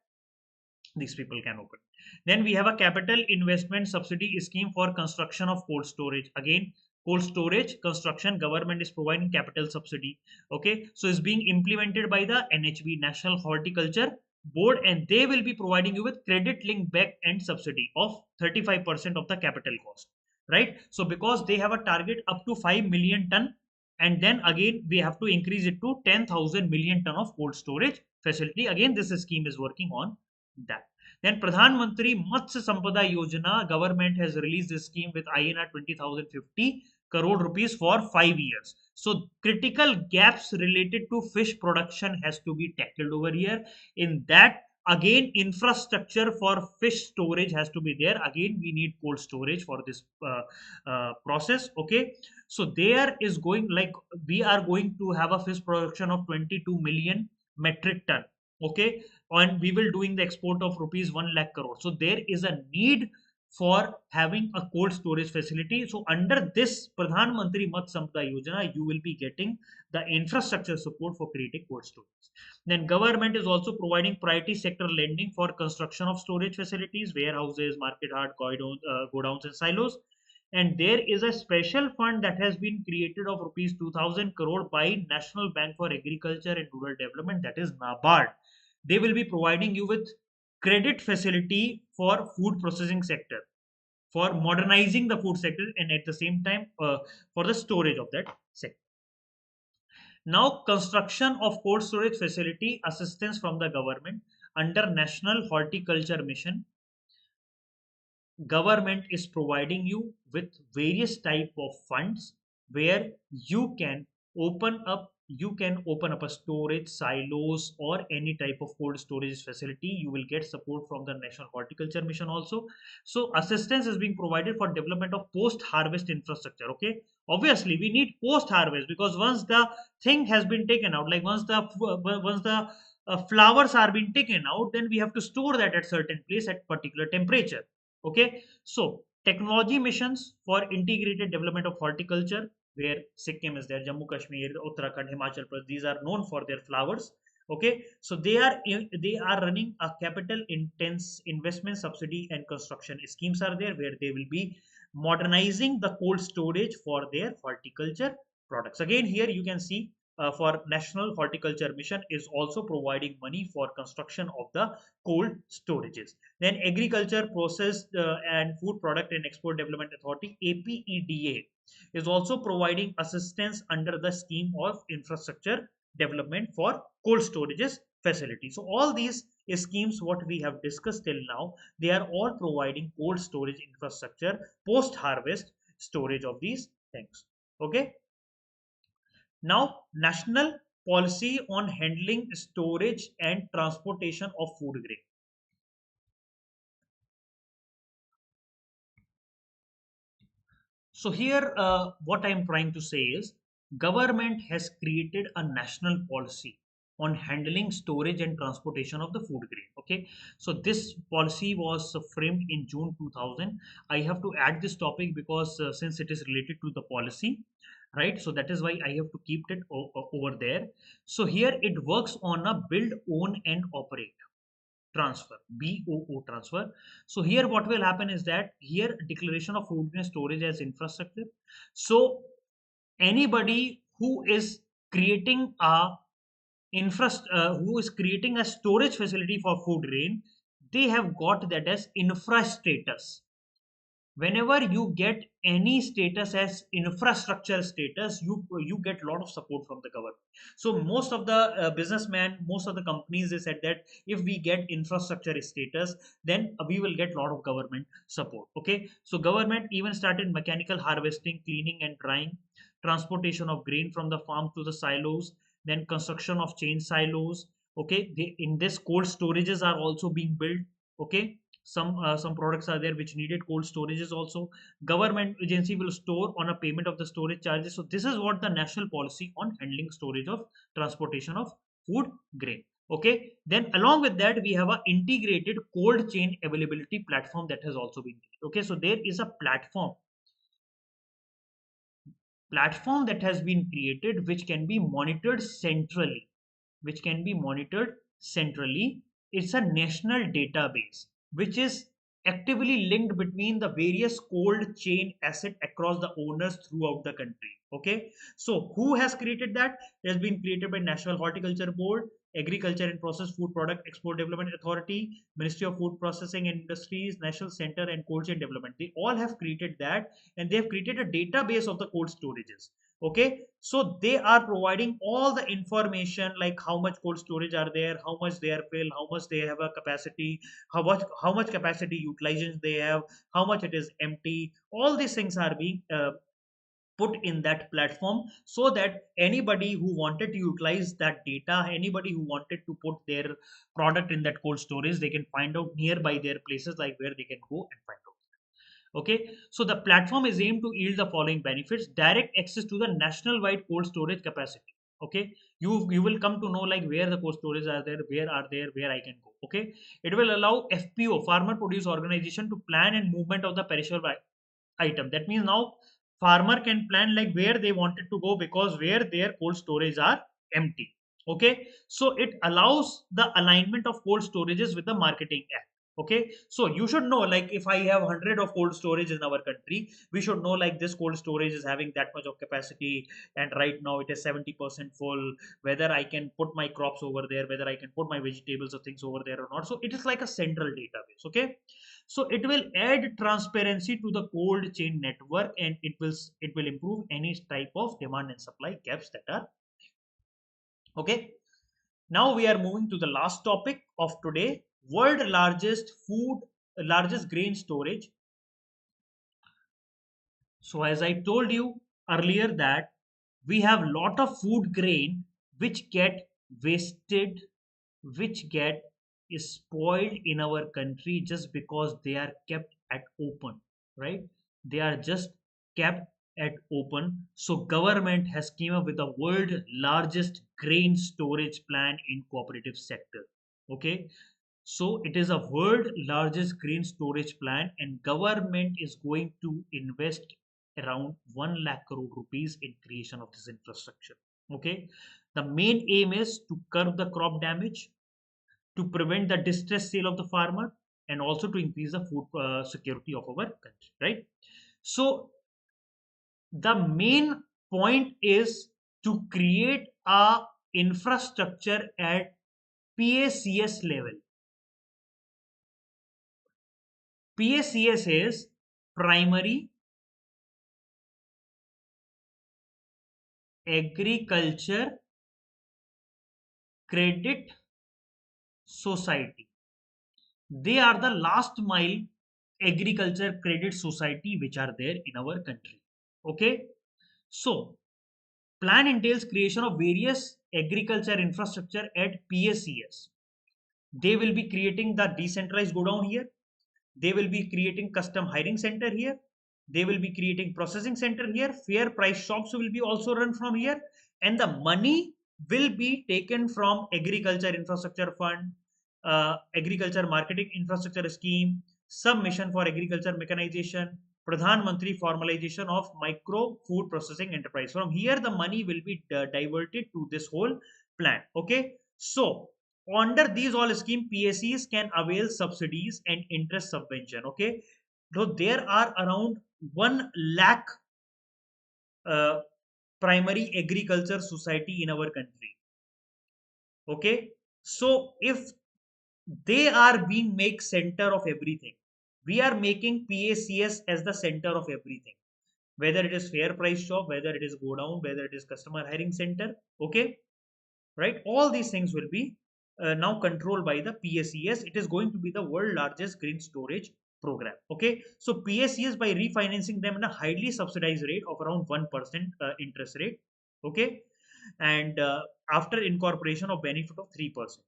These people can open. Then we have a capital investment subsidy scheme for construction of cold storage. Again, cold storage construction, government is providing capital subsidy. Okay, so it's being implemented by the NHB, National Horticulture Board, and they will be providing you with credit link back end subsidy of 35% of the capital cost. Right, so because they have a target up to 5 million ton, and then again we have to increase it to 10,000 million ton of cold storage facility. Again, this scheme is working on that. Then Pradhan Mantri Matsya Sampada Yojana, government has released this scheme with INR 20,050 crore rupees for 5 years. So critical gaps related to fish production has to be tackled over here. In that, Again, infrastructure for fish storage has to be there. Again, we need cold storage for this process. Okay, so there is going, like, we are going to have a fish production of 22 million metric ton. Okay, and we will doing the export of rupees 1 lakh crore. So there is a need for having a cold storage facility. So under this Pradhan Mantri Mat Sampada Yojana, you will be getting the infrastructure support for creating cold storage. Then government is also providing priority sector lending for construction of storage facilities, warehouses, market yard, godowns, and silos. And there is a special fund that has been created of rupees 2000 crore by National Bank for Agriculture and Rural Development, that is NABARD. They will be providing you with credit facility for food processing sector, for modernizing the food sector, and at the same time for the storage of that sector. Now, construction of cold storage facility assistance from the government under National Horticulture Mission. Government is providing you with various type of funds where you can open up a storage silos or any type of cold storage facility. You will get support from the National Horticulture Mission also. So assistance is being provided for development of post harvest infrastructure. Okay, obviously we need post harvest, because once the thing has been taken out, like once the flowers are being taken out, then we have to store that at certain place at particular temperature. Okay, so technology missions for integrated development of horticulture, where Sikkim is there, Jammu Kashmir, Uttarakhand, Himachal Pradesh, these are known for their flowers. Okay, so they are running a capital intense investment subsidy and construction schemes are there, where they will be modernizing the cold storage for their horticulture products. Again, here you can see for National Horticulture Mission is also providing money for construction of the cold storages. Then Agriculture Process and Food Product and Export Development Authority, APEDA, is also providing assistance under the scheme of infrastructure development for cold storages facility. So all these schemes what we have discussed till now, they are all providing cold storage infrastructure post harvest storage of these things. Okay, now national policy on handling, storage and transportation of food grain. So here, what I'm trying to say is, government has created a national policy on handling, storage, and transportation of the food grain. Okay, so this policy was framed in June 2000. I have to add this topic because since it is related to the policy, right? So that is why I have to keep it over there. So here it works on a build, own, and operate transfer, BOO transfer. So here what will happen is that here declaration of food grain storage as infrastructure. So anybody creating a who is creating a storage facility for food grain, they have got that as infra status. Whenever you get any status as infrastructure status, you get a lot of support from the government. So most of the businessmen, most of the companies, they said that if we get infrastructure status, then we will get a lot of government support. Okay, so government even started mechanical harvesting, cleaning and drying, transportation of grain from the farm to the silos, then construction of chain silos. Okay, in this cold storages are also being built. Okay, some products are there which needed cold storages also. Government agency will store on a payment of the storage charges. So this is what the national policy on handling, storage of, transportation of food grain. Okay, then along with that we have a integrated cold chain availability platform that has also been created. Okay, so there is a platform that has been created which can be monitored centrally, it's a national database which is actively linked between the various cold chain asset across the owners throughout the country. Okay, so who has created that? It has been created by National Horticulture Board, Agriculture and Processed Food Product Export Development Authority, Ministry of Food Processing and Industries, National Center and Cold Chain Development. They all have created that, and they have created a database of the cold storages. Okay, so they are providing all the information, like how much cold storage are there, how much they are filled, how much they have a capacity, how much capacity utilization they have, how much it is empty. All these things are being put in that platform, so that anybody who wanted to utilize that data, anybody who wanted to put their product in that cold storage, they can find out nearby their places, like where they can go and find out. Okay, so the platform is aimed to yield the following benefits: direct access to the national wide cold storage capacity. Okay, you will come to know like where the cold storage are there, where are there, where I can go. Okay, it will allow FPO, farmer produce organization, to plan and movement of the perishable item. That means now farmer can plan like where they wanted to go, because where their cold storage are empty. Okay, so it allows the alignment of cold storages with the marketing act. Okay, so you should know like if I have 100 of cold storage in our country, we should know like this cold storage is having that much of capacity, and right now it is 70% full, whether I can put my crops over there, whether I can put my vegetables or things over there or not. So it is like a central database. Okay, so it will add transparency to the cold chain network, and it will improve any type of demand and supply gaps that are. Okay, now we are moving to the last topic of today: world largest grain storage. So as I told you earlier that we have lot of food grain which get wasted, which get spoiled in our country just because they are kept at open, right? They are just kept at open. So government has came up with the world largest grain storage plan in cooperative sector. Okay, so it is a world largest grain storage plan, and government is going to invest around 1 lakh crore rupees in creation of this infrastructure. Okay, the main aim is to curb the crop damage, to prevent the distress sale of the farmer, and also to increase the food security of our country. Right. So the main point is to create a infrastructure at PACS level. PACS is Primary Agriculture Credit Society. They are the last mile agriculture credit society which are there in our country. Okay, so plan entails creation of various agriculture infrastructure at PACS. They will be creating the decentralized godown here. They will be creating custom hiring center here. They will be creating processing center here. Fair price shops will be also run from here, and the money will be taken from agriculture infrastructure fund, agriculture marketing infrastructure scheme, submission for agriculture mechanization, Pradhan Mantri formalization of micro food processing enterprise. From here, the money will be diverted to this whole plan. Okay, so under these all scheme, PSEs can avail subsidies and interest subvention. Okay, so there are around 1 lakh uh, primary agriculture society in our country. Okay, so if they are being make center of everything, we are making PACS as the center of everything, whether it is fair price shop, whether it is go down, whether it is customer hiring center. Okay, right, all these things will be now controlled by the PSES. It is going to be the world largest green storage program. Okay, so PSES, by refinancing them in a highly subsidized rate of around 1% interest rate. Okay, and after incorporation of benefit of 3%.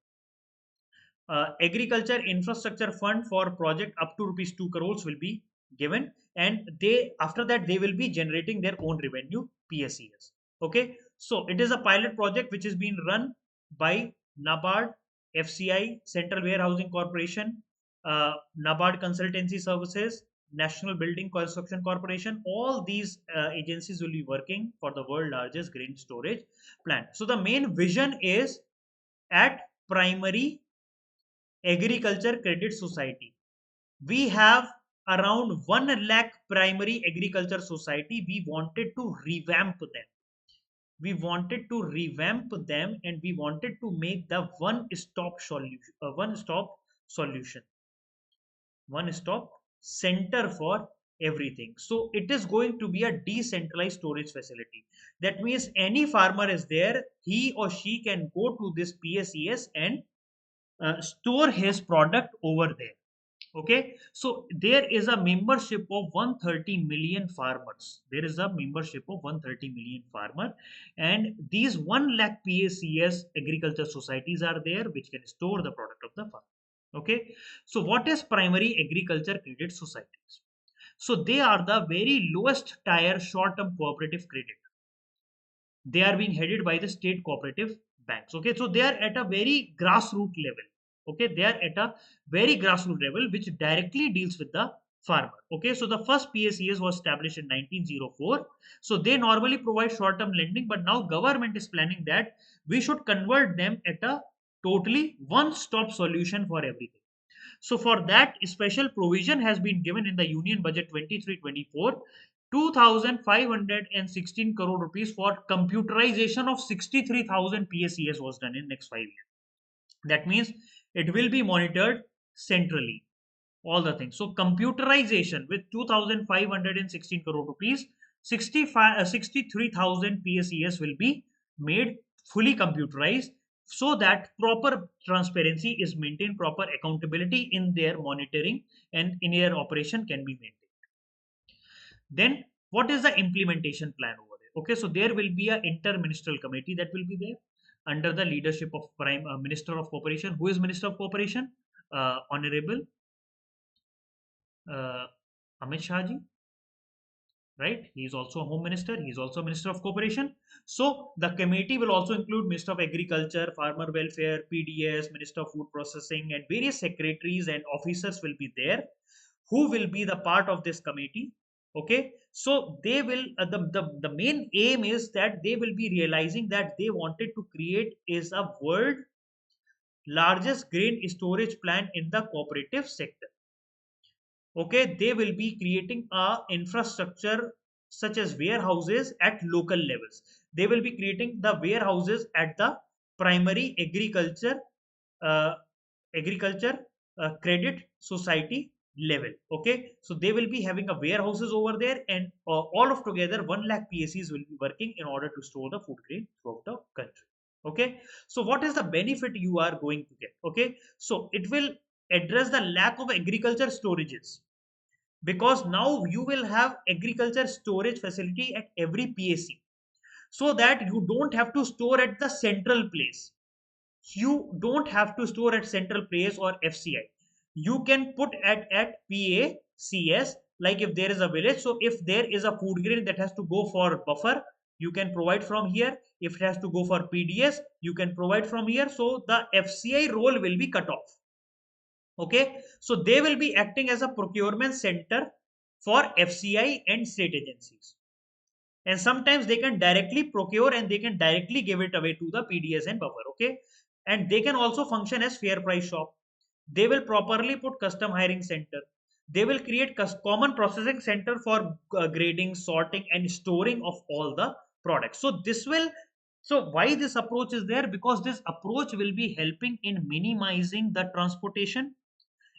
Agriculture infrastructure fund for project up to rupees 2 crores will be given, and they after that they will be generating their own revenue, PSES. Okay, so it is a pilot project which is being run by NABARD, FCI, Central Warehousing Corporation, NABARD Consultancy Services, National Building Construction Corporation. All these agencies will be working for the world largest grain storage plant. So the main vision is at Primary Agriculture Credit Society. We have around 1 lakh primary agriculture society. We wanted to revamp them. We wanted to revamp them, and we wanted to make the one stop solution, one stop center for everything. So it is going to be a decentralized storage facility. That means any farmer is there, he or she can go to this PSES and store his product over there. Okay, so there is a membership of 130 million farmers. There is a membership of 130 million farmer, and these 1 lakh PACS agriculture societies are there which can store the product of the farm. Okay, so what is primary agriculture credit societies? So they are the very lowest tier short term cooperative credit. They are being headed by the state cooperative banks. Okay, so they are at a very grassroots level. Okay, they are at a very grassroots level which directly deals with the farmer. Okay, so the first PACS was established in 1904. So they normally provide short term lending, but now government is planning that we should convert them at a totally one stop solution for everything. So for that, special provision has been given in the Union Budget 23-24, 2,516 crore rupees for computerization of 63,000 PSES was done in next 5 years. That means it will be monitored centrally, all the things. So computerization with 2,516 crore rupees, 63,000 PSES will be made fully computerized, so that proper transparency is maintained, proper accountability in their monitoring and in their operation can be maintained. Then what is the implementation plan over there? Okay, so there will be a interministerial committee that will be there under the leadership of Prime Minister of Cooperation. Who is Minister of Cooperation? Honorable uh, Amit Shah ji, right? He is also a home minister. He is also a minister of cooperation. So the committee will also include Minister of Agriculture, Farmer Welfare, PDS, Minister of Food Processing, and various secretaries and officers will be there, who will be the part of this committee. Okay, so they will the main aim is that they will be realizing that they wanted to create is a world largest grain storage plant in the cooperative sector. Okay, they will be creating a infrastructure such as warehouses at local levels. They will be creating the warehouses at the primary uh, agriculture credit society level. Okay, so they will be having a warehouses over there, and all of together 1 lakh PACs will be working in order to store the food grain throughout the country. Okay, so what is the benefit you are going to get? Okay, so it will address the lack of agriculture storages, because now you will have agriculture storage facility at every PAC, so that you don't have to store at the central place. You don't have to store at central place or FCI. You can put at PACS, like if there is a village. So if there is a food grain that has to go for buffer, you can provide from here. If it has to go for PDS, you can provide from here. So the FCI role will be cut off. Okay, so they will be acting as a procurement center for FCI and state agencies, and sometimes they can directly procure and they can directly give it away to the PDS and buffer. Okay, and they can also function as fair price shop. They will properly put custom hiring center. They will create common processing center for grading, sorting, and storing of all the products. So this will, so why this approach is there? Because this approach will be helping in minimizing the transportation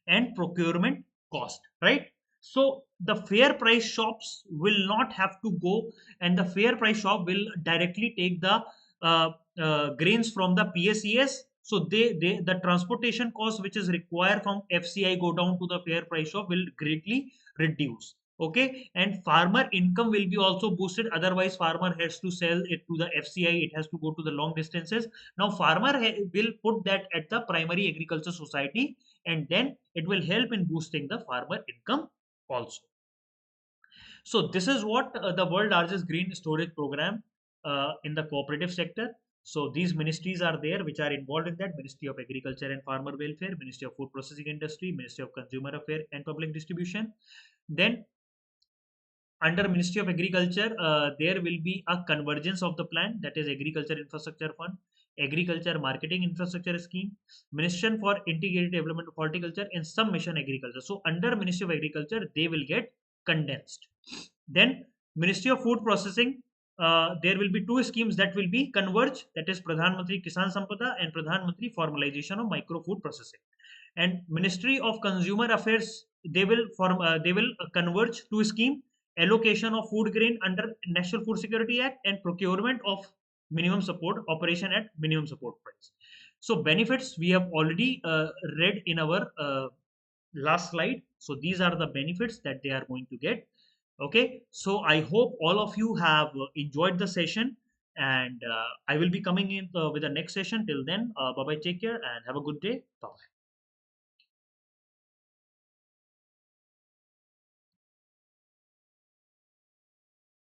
and procurement cost, right? So the fair price shops will not have to go, and the fair price shop will directly take the grains from the PSES. So they the transportation cost which is required from FCI go down to the fair price shop will greatly reduce. Okay, and farmer income will be also boosted. Otherwise farmer has to sell it to the FCI, it has to go to the long distances. Now farmer will put that at the primary agriculture society, and then it will help in boosting the farmer income also. So this is what the world largest green storage program in the cooperative sector. So these ministries are there which are involved in that: Ministry of Agriculture and Farmer Welfare, Ministry of Food Processing Industry, Ministry of Consumer Affairs and Public Distribution. Then under Ministry of Agriculture, there will be a convergence of the plan, that is Agriculture Infrastructure Fund, Agriculture Marketing Infrastructure Scheme, Ministry for Integrated Development of Horticulture, and some Mission Agriculture. So under Ministry of Agriculture, they will get condensed. Then Ministry of Food Processing, there will be two schemes that will be converge, that is Pradhan Mantri Kisan Sampada and Pradhan Mantri Formalization of Micro Food Processing. And Ministry of Consumer Affairs, they will converge to scheme: allocation of food grain under National Food Security Act and procurement of minimum support operation at minimum support price. So benefits we have already read in our last slide. So these are the benefits that they are going to get. Okay, so I hope all of you have enjoyed the session, and I will be coming in with the next session. Till then, bye bye, take care, and have a good day. Bye.